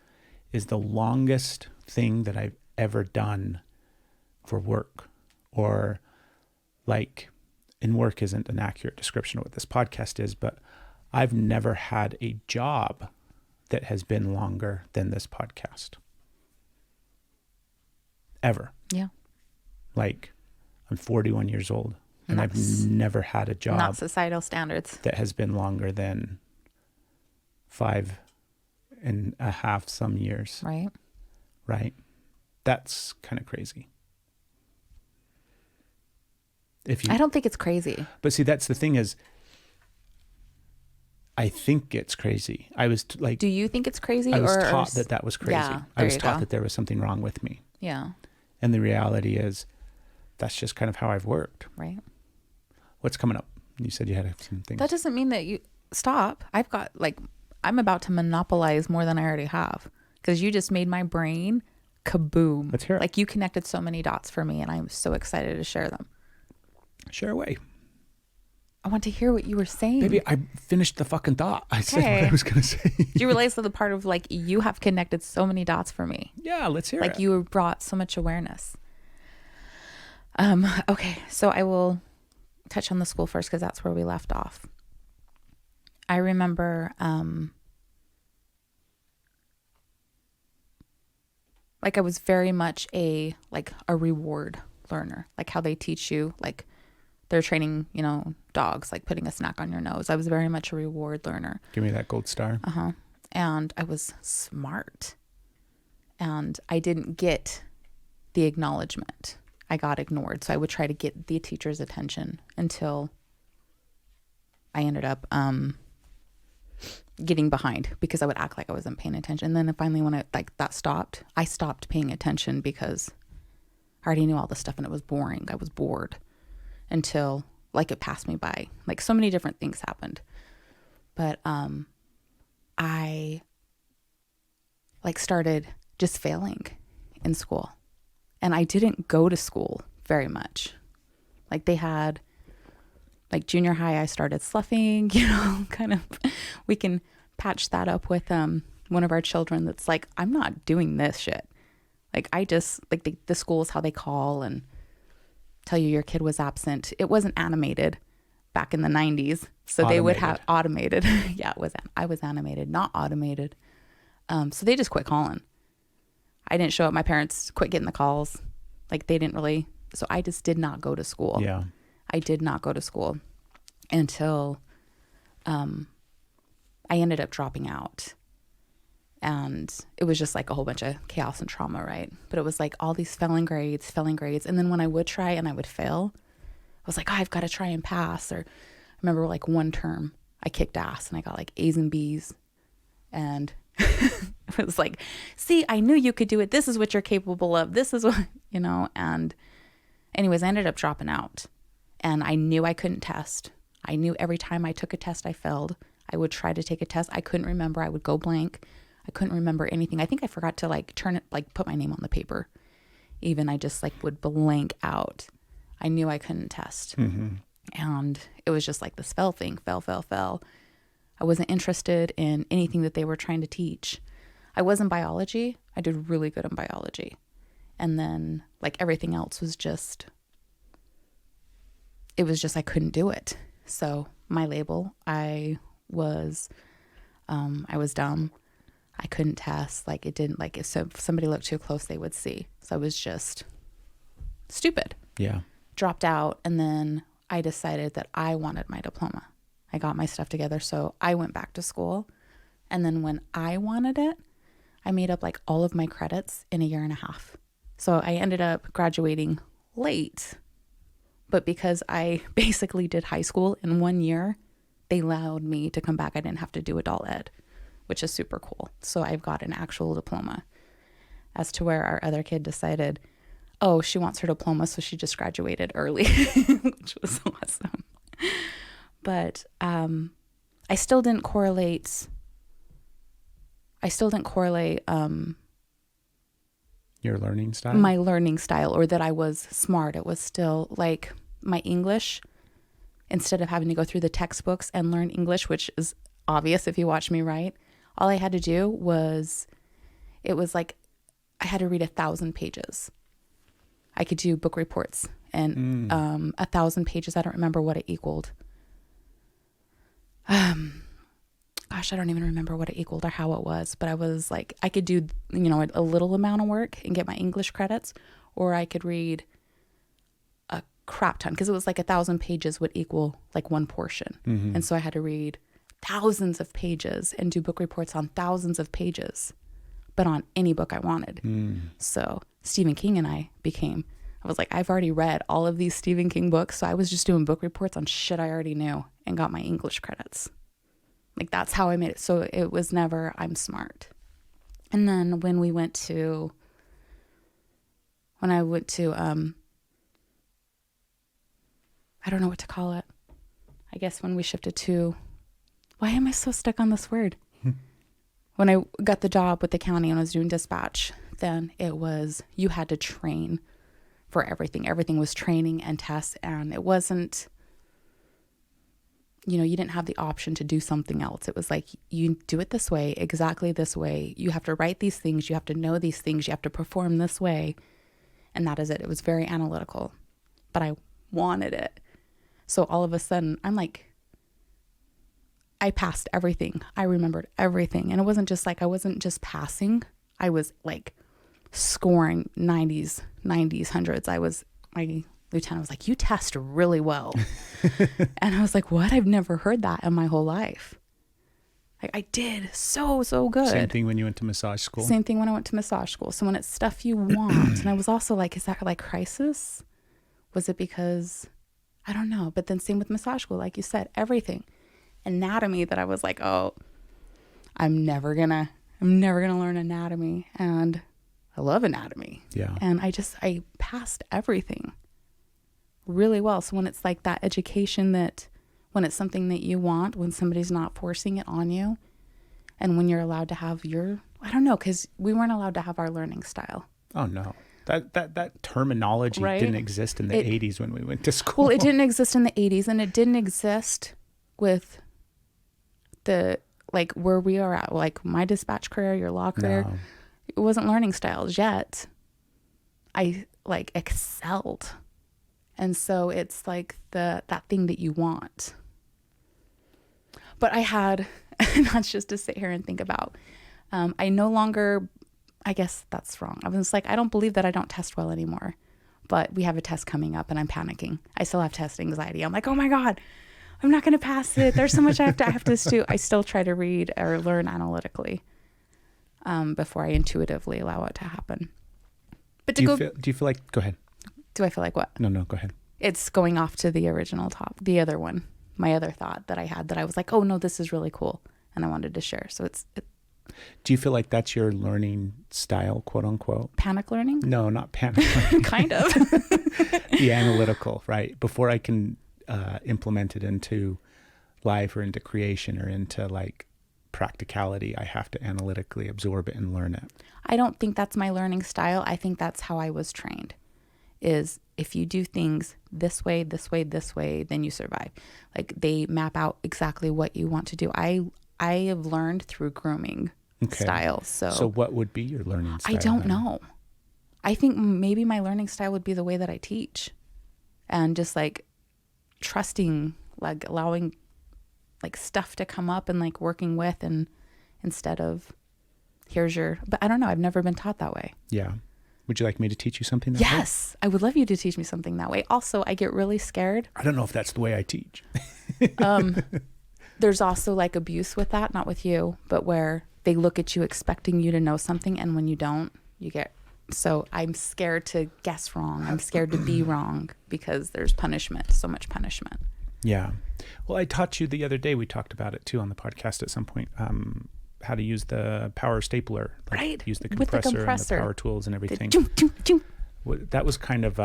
is the longest thing that I've ever done for work. Or like, in work isn't an accurate description of what this podcast is, but I've never had a job that has been longer than this podcast. Ever. Yeah. Like, I'm 41 years old and I've never had a job. Not societal standards. That has been longer than 5.5 some years. Right. Right. That's kind of crazy. I don't think it's crazy. But see, that's the thing is, I think it's crazy. I was like, do you think it's crazy? I was taught that was crazy. Yeah, I was taught that there was something wrong with me. Yeah. And the reality is, that's just kind of how I've worked. Right. What's coming up? You said you had some things. That doesn't mean that you stop. I'm about to monopolize more than I already have because you just made my brain kaboom. Let's hear it. Like you connected so many dots for me and I'm so excited to share them. Share away. I want to hear what you were saying. Maybe I finished the fucking thought. I said what I was going to say. Do you realize that the part of like you have connected so many dots for me? Yeah, let's hear it. Like you brought so much awareness. Okay, so I will touch on the school first because that's where we left off. I remember like I was very much a reward learner, like how they teach you, like they're training, you know, dogs, like putting a snack on your nose. I was very much a reward learner. Give me that gold star. And I was smart and I didn't get the acknowledgement. I got ignored. So I would try to get the teacher's attention until I ended up getting behind because I would act like I wasn't paying attention. And then finally when that stopped, I stopped paying attention because I already knew all the stuff and it was boring. I was bored. until like it passed me by. Like so many different things happened. But I like started just failing in school. And I didn't go to school very much. Like they had like junior high, I started sloughing, you know, kind of, we can patch that up with one of our children that's like, I'm not doing this shit. Like I just, like the school is how they call and tell you your kid was absent. It wasn't animated back in the 90s. So automated. They would have automated. Yeah, I was animated, not automated. So they just quit calling. I didn't show up. My parents quit getting the calls. Like they didn't really. So I just did not go to school. Yeah. I did not go to school until I ended up dropping out. And it was just like a whole bunch of chaos and trauma, right? But it was like all these failing grades. And then when I would try and I would fail, I was like, oh, I've got to try and pass. Or I remember like one term I kicked ass and I got like A's and B's. And it was like, see, I knew you could do it. This is what you're capable of. This is what, you know. And anyways, I ended up dropping out. And I knew I couldn't test. I knew every time I took a test, I failed. I would try to take a test. I couldn't remember. I would go blank. I couldn't remember anything. I think I forgot to like turn it, like put my name on the paper. Even I just like would blank out. I knew I couldn't test. Mm-hmm. And it was just like this fail. I wasn't interested in anything that they were trying to teach. I was in biology. I did really good in biology. And then like everything else was just, it was just, I couldn't do it. So my label, I was dumb. I couldn't test. Like it didn't, like if somebody looked too close, they would see. So I was just stupid. Yeah. Dropped out. And then I decided that I wanted my diploma. I got my stuff together. So I went back to school. And then when I wanted it, I made up like all of my credits in a year and a half. So I ended up graduating late. But because I basically did high school in 1 year, they allowed me to come back. I didn't have to do adult ed, which is super cool. So I've got an actual diploma. As to where our other kid decided, oh, she wants her diploma, so she just graduated early, which was awesome. But I still didn't correlate. Your learning style? My learning style, or that I was smart. It was still like my English, instead of having to go through the textbooks and learn English, which is obvious if you watch me write, all I had to do was, it was like I had to read 1,000 pages. I could do book reports and 1,000 pages. I don't remember what it equaled. Gosh, I don't even remember what it equaled or how it was, but I was like, I could do, you know, a little amount of work and get my English credits, or I could read a crap ton, because it was like 1,000 pages would equal like one portion. Mm-hmm. And so I had to read thousands of pages and do book reports on thousands of pages, but on any book I wanted. So Stephen King and I was like, I've already read all of these Stephen King books. So I was just doing book reports on shit I already knew and got my English credits. Like that's how I made it. So it was never, I'm smart. And then when I went to, I don't know what to call it. I guess when we shifted to, why am I so stuck on this word? When I got the job with the county and I was doing dispatch, then it was, you had to train for everything. Everything was training and tests, and it wasn't, you know, you didn't have the option to do something else. It was like, you do it this way, exactly this way. You have to write these things. You have to know these things. You have to perform this way. And that is it. It was very analytical, but I wanted it. So all of a sudden I'm like, I passed everything. I remembered everything. And it wasn't just like, I wasn't just passing. I was like scoring 90s, 100s. My lieutenant was like, you test really well. And I was like, what? I've never heard that in my whole life. Like I did so good. Same thing when you went to massage school? Same thing when I went to massage school. So when it's stuff you want, and I was also like, is that like crisis? Was it because, I don't know. But then same with massage school, like you said, everything. Anatomy that I was like, oh, I'm never gonna learn anatomy. And I love anatomy. Yeah. And I passed everything. really well. So when it's like that education, that when it's something that you want, when somebody's not forcing it on you, and when you're allowed to have your, I don't know, because we weren't allowed to have our learning style. Oh no. That terminology Right? didn't exist in the 80s when we went to school. Well, it didn't exist in the 80s, and it didn't exist with the, like, where we are at, like my dispatch career, your law career. No. It wasn't learning styles yet. I like excelled. And so it's like that thing that you want. But I had, that's just to sit here and think about. I no longer, I guess that's wrong. I was like, I don't believe that I don't test well anymore. But we have a test coming up and I'm panicking. I still have test anxiety. I'm like, oh my God, I'm not going to pass it. There's so much I have to do. I still try to read or learn analytically before I intuitively allow it to happen. But do you feel like, go ahead. Do I feel like what? No, go ahead. It's going off to the original the other one, my other thought that I had that I was like, oh no, this is really cool. And I wanted to share. So do you feel like that's your learning style, quote unquote? Panic learning? No, not panic learning. Kind of. The analytical, right? Before I can implement it into life or into creation or into like practicality, I have to analytically absorb it and learn it. I don't think that's my learning style. I think that's how I was trained, is if you do things this way, then you survive. Like they map out exactly what you want to do. I have learned through grooming styles. So what would be your learning style? I don't know. I think maybe my learning style would be the way that I teach, and just like trusting, like allowing like stuff to come up and like working with, and instead of but I don't know. I've never been taught that way. Yeah. Would you like me to teach you something that way? Yes. I would love you to teach me something that way. Also, I get really scared. I don't know if that's the way I teach. There's also like abuse with that, not with you, but where they look at you expecting you to know something, and when you don't, you get, so I'm scared to guess wrong. I'm scared to be wrong because there's punishment, so much punishment. Yeah. Well, I taught you the other day, we talked about it too on the podcast at some point, how to use the power stapler, like right. Use the With compressor, the compressor and the power tools and everything. Choo. That was kind of,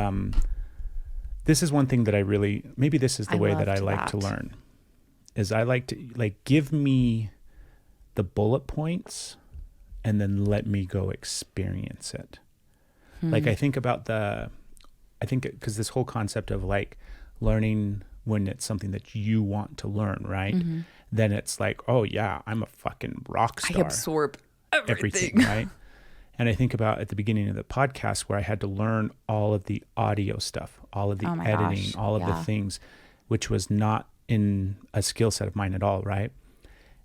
this is one thing that I really, maybe this is the way that I like to learn, is I like to, like, give me the bullet points and then let me go experience it. Like I think about because this whole concept of like learning when it's something that you want to learn, right? Mm-hmm. Then it's like, oh yeah, I'm a fucking rock star. I absorb everything, right? And I think about at the beginning of the podcast where I had to learn all of the audio stuff, all of the editing, all of the things, which was not in a skill set of mine at all, right?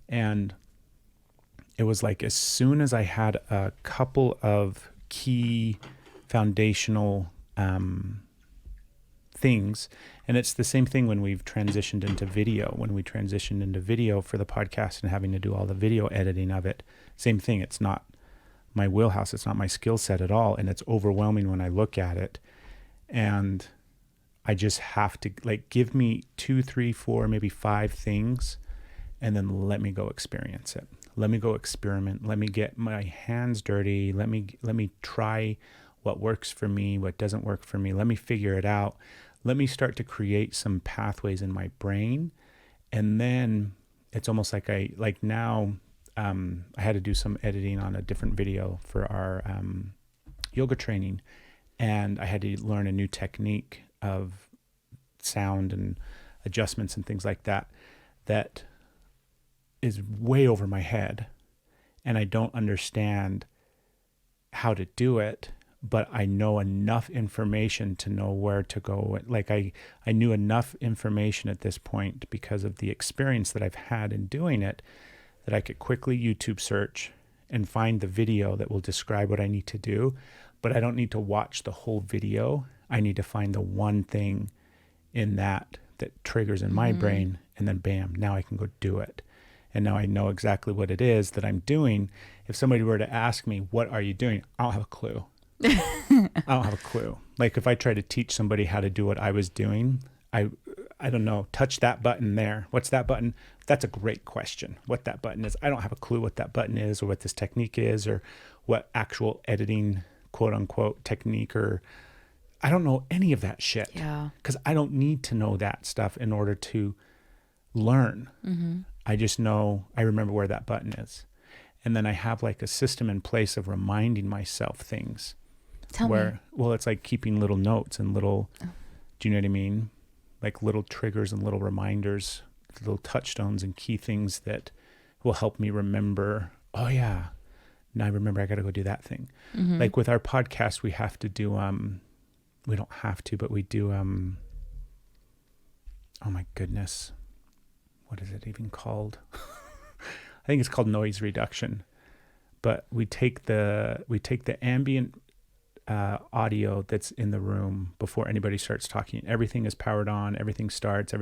And it was like as soon as I had a couple of key foundational things, and it's the same thing when we've transitioned into video. When we transitioned into video for the podcast and having to do all the video editing of it, same thing. It's not my wheelhouse. It's not my skill set at all. And it's overwhelming when I look at it. And I just have to, like, give me 2, 3, 4, maybe 5 things, and then let me go experience it. Let me go experiment. Let me get my hands dirty. Let me try what works for me, what doesn't work for me. Let me figure it out. Let me start to create some pathways in my brain. And then it's almost like now I had to do some editing on a different video for our yoga training. And I had to learn a new technique of sound and adjustments and things like that is way over my head. And I don't understand how to do it, but I know enough information to know where to go. Like I knew enough information at this point because of the experience that I've had in doing it, that I could quickly YouTube search and find the video that will describe what I need to do. But I don't need to watch the whole video. I need to find the one thing in that triggers in my brain, and then bam, now I can go do it. And now I know exactly what it is that I'm doing. If somebody were to ask me, what are you doing? I don't have a clue. I don't have a clue. Like if I try to teach somebody how to do what I was doing, I don't know, touch that button there. What's that button? That's a great question. What that button is. I don't have a clue what that button is, or what this technique is, or what actual editing, quote unquote, technique, or I don't know any of that shit. Yeah. Because I don't need to know that stuff in order to learn. I just know, I remember where that button is. And then I have like a system in place of reminding myself things. Tell me. Well, it's like keeping little notes and little, do you know what I mean? Like little triggers and little reminders, little touchstones and key things that will help me remember, oh yeah, now I remember I got to go do that thing. Like with our podcast, we have to do, we don't have to, but we do, oh my goodness. What is it even called? I think it's called noise reduction, but we take the ambient audio that's in the room before anybody starts talking. Everything is powered on, everything starts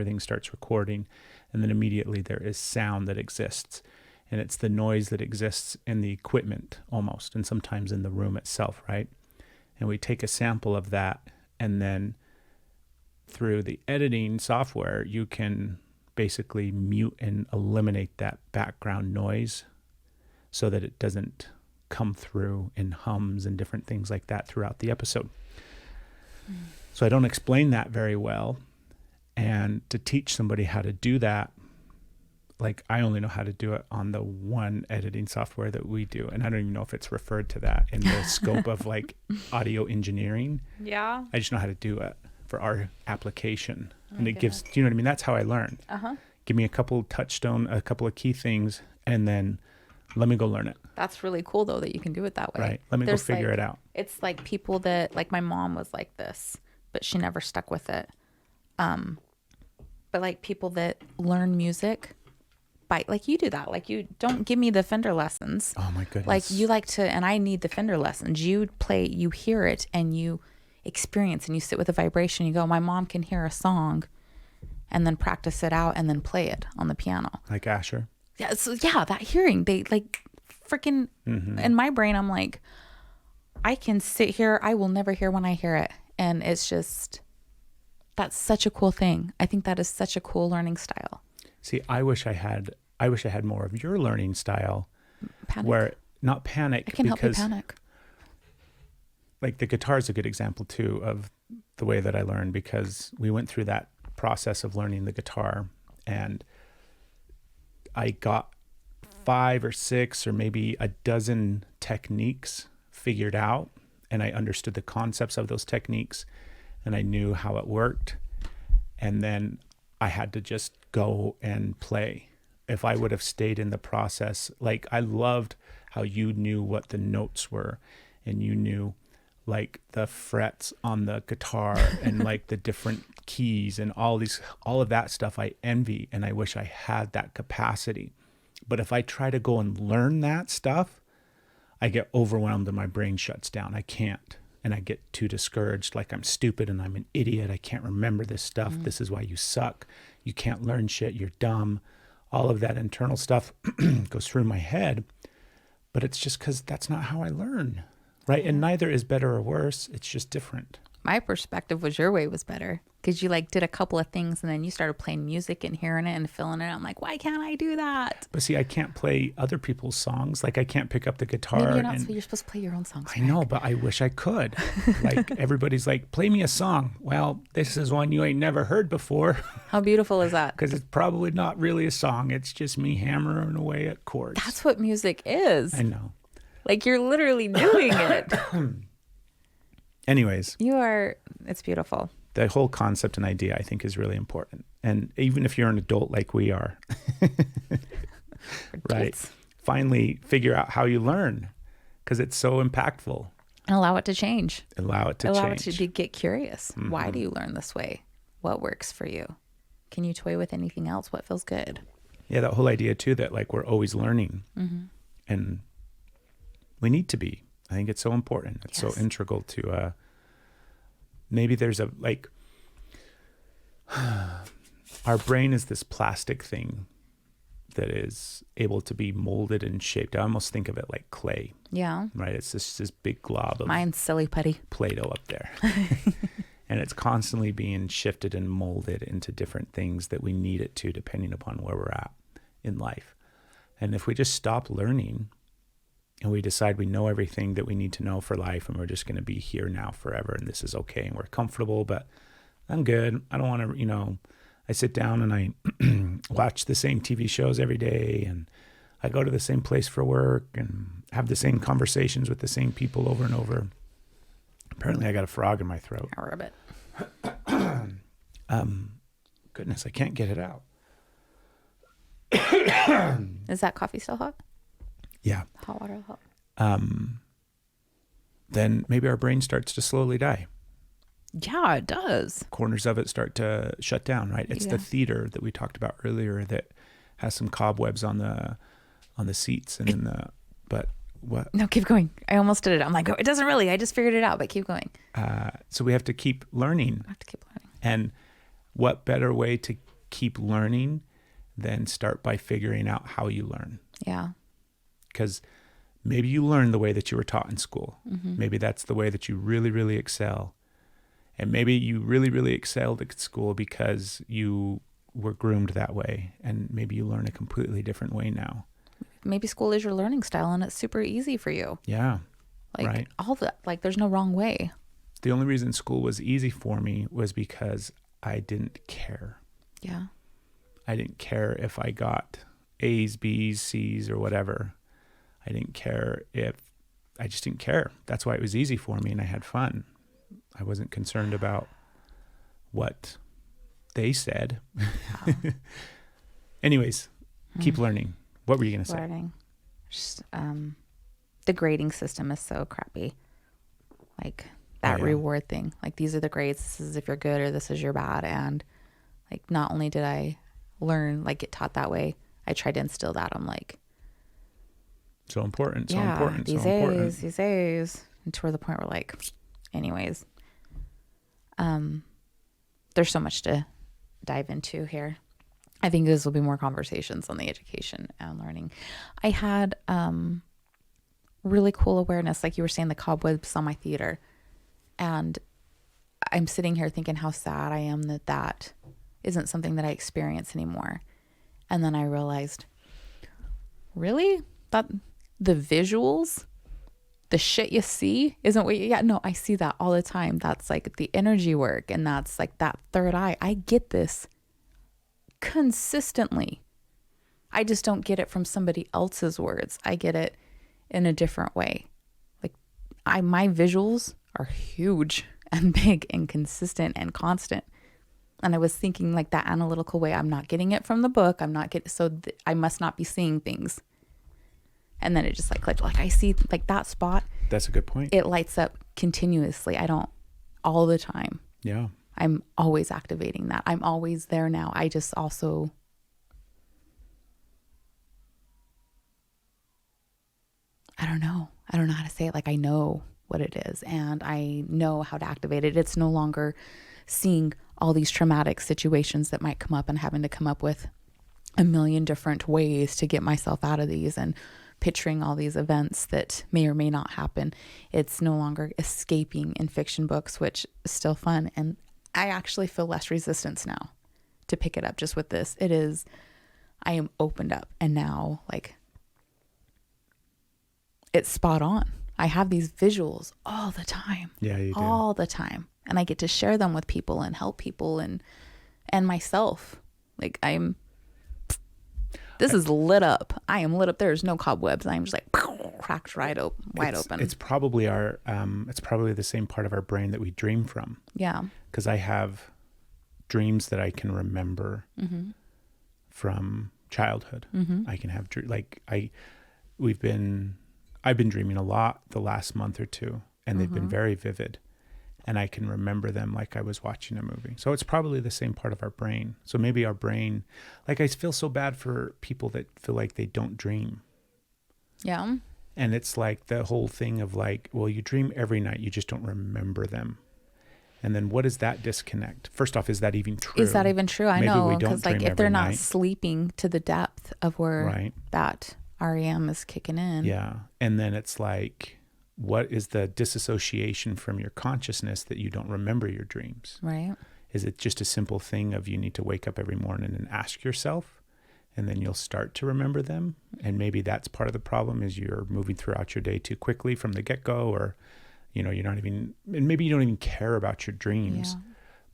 recording, and then immediately there is sound that exists, and it's the noise that exists in the equipment almost, and sometimes in the room itself, right? And we take a sample of that, and then through the editing software, you can basically mute and eliminate that background noise so that it doesn't come through in hums and different things like that throughout the episode. So I don't explain that very well. And to teach somebody how to do that, like I only know how to do it on the one editing software that we do. And I don't even know if it's referred to that in the scope of like audio engineering. Yeah. I just know how to do it for our application. And it gives, do you know what I mean? That's how I learn. Give me a couple of key things, and then let me go learn it. That's really cool though that you can do it that way. Right. Let me go figure it out. It's like people that, like my mom was like this, but she never stuck with it. But like people that learn music by, like you do that. Like you don't give me the Fender lessons. Oh my goodness. Like you like to, and I need the Fender lessons. You play, you hear it and you experience and you sit with the vibration. You go, my mom can hear a song and then practice it out and then play it on the piano. Like Asher. Yeah. So yeah, that hearing, they like freaking in my brain, I'm like, I can sit here. I will never hear when I hear it. And it's just, that's such a cool thing. I think that is such a cool learning style. See, I wish I had more of your learning style. Panic. Where not panic. I can help you panic. Like the guitar is a good example too of the way that I learned, because we went through that process of learning the guitar, and I got 5 or 6 or maybe a dozen techniques figured out, and I understood the concepts of those techniques, and I knew how it worked. And then I had to just go and play. If I would have stayed in the process, like I loved how you knew what the notes were, and you knew like the frets on the guitar and like the different keys and all of that stuff. I envy, and I wish I had that capacity. But if I try to go and learn that stuff, I get overwhelmed and my brain shuts down. I can't. And I get too discouraged, like I'm stupid and I'm an idiot. I can't remember this stuff. This is why you suck. You can't learn shit. You're dumb. All of that internal stuff goes through my head. But it's just because that's not how I learn. Right. And neither is better or worse. It's just different. My perspective was your way was better, because you like did a couple of things and then you started playing music and hearing it and feeling it. I'm like, why can't I do that? But see, I can't play other people's songs. Like I can't pick up the guitar. Maybe you're not, you're supposed to play your own songs. I know, but I wish I could. Like everybody's like, play me a song. Well, this is one you ain't never heard before. How beautiful is that? Because it's probably not really a song. It's just me hammering away at chords. That's what music is. I know. Like you're literally doing it. Anyways. It's beautiful. The whole concept and idea, I think, is really important. And even if you're an adult like we are, right? Finally figure out how you learn, because it's so impactful. And allow it to change. Allow it to get curious. Why do you learn this way? What works for you? Can you toy with anything else? What feels good? Yeah, that whole idea too, that like we're always learning. And we need to be. I think it's so important. It's so integral to maybe there's a like our brain is this plastic thing that is able to be molded and shaped. I almost think of it like clay. Yeah. Right? It's just this big glob of mine's silly putty Play-Doh up there. And it's constantly being shifted and molded into different things that we need it to, depending upon where we're at in life. And if we just stop learning and we decide we know everything that we need to know for life, and we're just going to be here now forever, and this is okay, and we're comfortable, but I'm good. I don't want to, I sit down and I watch the same TV shows every day, and I go to the same place for work and have the same conversations with the same people over and over. Apparently I got a frog in my throat. A ribbit. Goodness, I can't get it out. Is that coffee still hot? Yeah. Hot water hot. Then maybe our brain starts to slowly die. Yeah, it does. Corners of it start to shut down, right? It's the theater that we talked about earlier that has some cobwebs on the seats and in the, but what? No, keep going. I almost did it. I'm like, oh, it doesn't really. I just figured it out, but keep going. So we have to keep learning. I have to keep learning. And what better way to keep learning than start by figuring out how you learn? Yeah. Because maybe you learn the way that you were taught in school. Mm-hmm. Maybe that's the way that you really, really excel. And maybe you really, really excelled at school because you were groomed that way. And maybe you learn a completely different way now. Maybe school is your learning style and it's super easy for you. Yeah. Like right. all that, like there's no wrong way. The only reason school was easy for me was because I didn't care. Yeah. I didn't care if I got A's, B's, C's, or whatever. I didn't care I just didn't care. That's why it was easy for me and I had fun. I wasn't concerned about what they said. Wow. Anyways, keep learning. What were you going to say? Learning. Just, the grading system is so crappy. Like that reward thing. Like these are the grades. This is if you're good or this is your bad. And like not only did I learn, like get taught that way, I tried to instill that. I'm like, so important, so yeah, important, these so important. A's. And to the point where like, anyways, there's so much to dive into here. I think this will be more conversations on the education and learning. I had really cool awareness, like you were saying, the cobwebs on my theater. And I'm sitting here thinking how sad I am that isn't something that I experience anymore. And then I realized, really? That the visuals, the shit you see isn't what no, I see that all the time. That's like the energy work, and that's like that third eye. I get this consistently. I just don't get it from somebody else's words. I get it in a different way. Like my visuals are huge and big and consistent and constant. And I was thinking like that analytical way. I'm not getting it from the book. I'm not getting, I must not be seeing things. And then it just like clicked. Like I see like that spot. That's a good point. It lights up continuously. I don't all the time. Yeah. I'm always activating that. I'm always there now. I just also I don't know how to say it. Like I know what it is and I know how to activate it. It's no longer seeing all these traumatic situations that might come up and having to come up with a million different ways to get myself out of these and picturing all these events that may or may not happen. It's no longer escaping in fiction books, which is still fun. And I actually feel less resistance now to pick it up just with this. I am opened up and now like it's spot on. I have these visuals all the time. Yeah, you do. All the time. And I get to share them with people and help people and myself. Like this is lit up. I am lit up. There's no cobwebs. I'm just like cracked wide open. It's probably it's probably the same part of our brain that we dream from. Yeah. Because I have dreams that I can remember from childhood. I can have I've been dreaming a lot the last month or two, and they've been very vivid, and I can remember them like I was watching a movie. So it's probably the same part of our brain. So maybe our brain, like I feel so bad for people that feel like they don't dream. Yeah. And it's like the whole thing of like, well, you dream every night, you just don't remember them. And then what is that disconnect? First off, is that even true? Is that even true? I Maybe know, we don't because like dream if they're every not night. sleeping to the depth of where Right. that REM is kicking in. Yeah. And then it's like, what is the disassociation from your consciousness that you don't remember your dreams? Right. Is it just a simple thing of you need to wake up every morning and ask yourself and then you'll start to remember them. And maybe that's part of the problem, is you're moving throughout your day too quickly from the get-go, or, you're not even, and maybe you don't even care about your dreams. Yeah.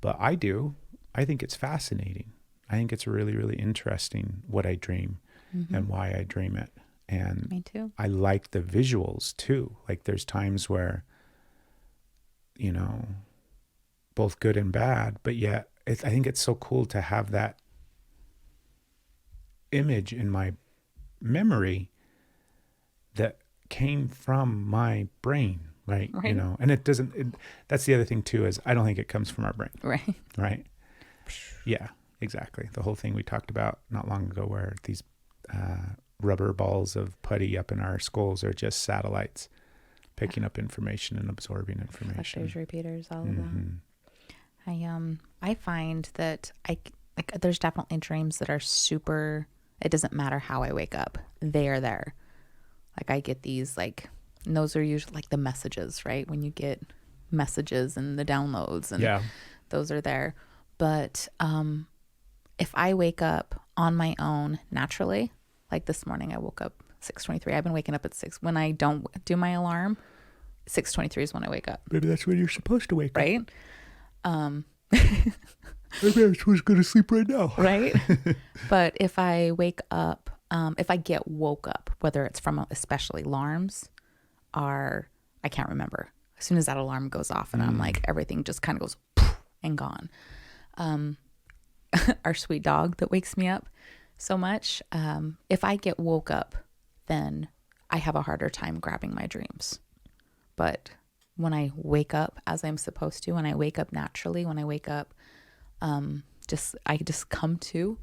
But I do. I think it's fascinating. I think it's really, really interesting what I dream and why I dream it. And Me too. I like the visuals too. Like there's times where, both good and bad, but yet I think it's so cool to have that image in my memory that came from my brain, right? Right. And that's the other thing too, is I don't think it comes from our brain. Right. Right. Yeah, exactly. The whole thing we talked about not long ago, where these rubber balls of putty up in our skulls are just satellites picking up information and absorbing information. Reflectors, repeaters, all of that. I find that there's definitely dreams that are super, it doesn't matter how I wake up, they are there. Like I get these, and those are usually like the messages, right? When you get messages and the downloads, and those are there. But if I wake up on my own naturally, like this morning, I woke up 6:23. I've been waking up at 6. When I don't do my alarm, 6:23 is when I wake up. Maybe that's when you're supposed to wake up. Right? Maybe I'm supposed to go to sleep right now. Right? But if I wake up, if I get woke up, whether it's from especially alarms, I can't remember. As soon as that alarm goes off, and I'm like, everything just kind of goes poof and gone. Our sweet dog that wakes me up so much, if I get woke up, then I have a harder time grabbing my dreams. But when I wake up as I'm supposed to, when I wake up naturally, when I wake up, I just come to,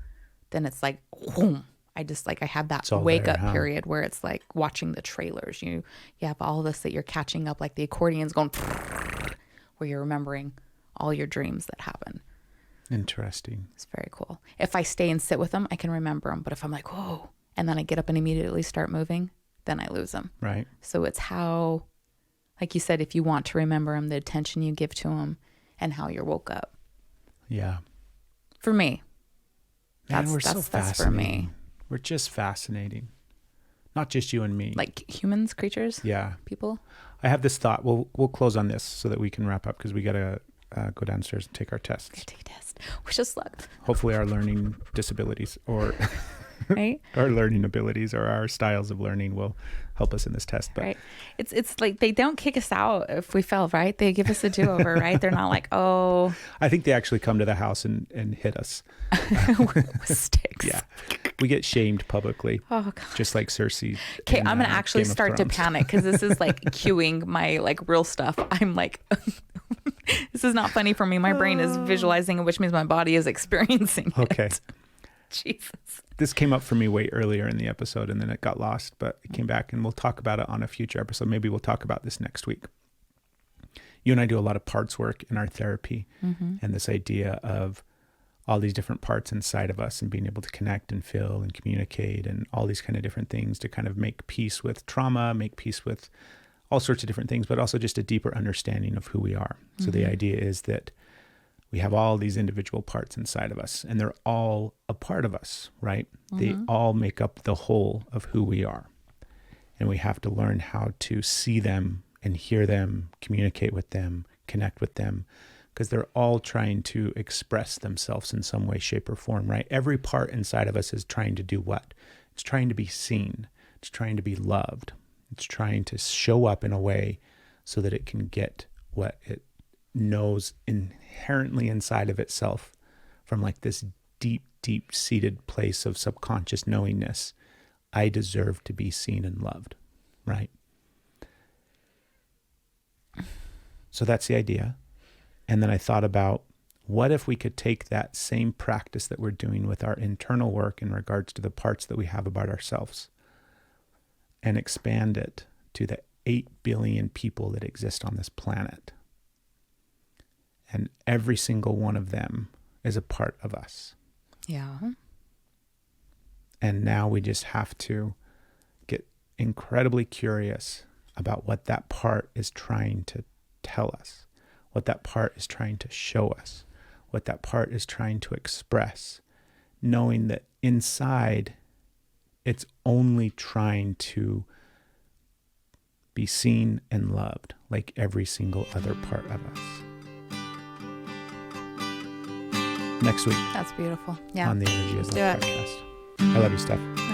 then it's like, whoom. I have that wake up period where it's like watching the trailers. You have all this that you're catching up, like the accordion's going, where you're remembering all your dreams that happen. Interesting. It's very cool. If I stay and sit with them, I can remember them. But if I'm like, whoa, and then I get up and immediately start moving, then I lose them. Right. So it's how, like you said, if you want to remember them, the attention you give to them and how you're woke up. Yeah. For me. Man, that's for me. We're just fascinating. Not just you and me. Like humans, creatures? Yeah. People? I have this thought. We'll close on this so that we can wrap up, because we got to go downstairs and take our tests. Take a test. Wish us luck. Hopefully our learning disabilities or right? our learning abilities or our styles of learning will help us in this test. But right. It's like they don't kick us out if we fail, right? They give us a do-over, right? They're not like, oh. I think they actually come to the house and hit us. With sticks. Yeah. We get shamed publicly. Oh, God. Just like Cersei. Okay, I'm going to actually start to panic, because this is like cueing my real stuff. I'm like, this is not funny for me. My brain is visualizing it, which means my body is experiencing it. Okay. Jesus. This came up for me way earlier in the episode, and then it got lost, but it came back, and we'll talk about it on a future episode. Maybe we'll talk about this next week. You and I do a lot of parts work in our therapy, and this idea of all these different parts inside of us and being able to connect and feel and communicate and all these kind of different things to kind of make peace with trauma, make peace with all sorts of different things, but also just a deeper understanding of who we are. So the idea is that we have all these individual parts inside of us, and they're all a part of us, right? They all make up the whole of who we are. And we have to learn how to see them and hear them, communicate with them, connect with them, because they're all trying to express themselves in some way, shape, or form, right? Every part inside of us is trying to do what? It's trying to be seen. It's trying to be loved. It's trying to show up in a way so that it can get what it knows inherently inside of itself from like this deep, deep-seated place of subconscious knowingness. I deserve to be seen and loved, right? So that's the idea. And then I thought about, what if we could take that same practice that we're doing with our internal work in regards to the parts that we have about ourselves and expand it to the 8 billion people that exist on this planet. And every single one of them is a part of us. Yeah. And now we just have to get incredibly curious about what that part is trying to tell us, what that part is trying to show us, what that part is trying to express, knowing that inside, it's only trying to be seen and loved like every single other part of us. Next week. That's beautiful. Yeah. On the Energy is Let's Love do it. podcast. I love you, Steph.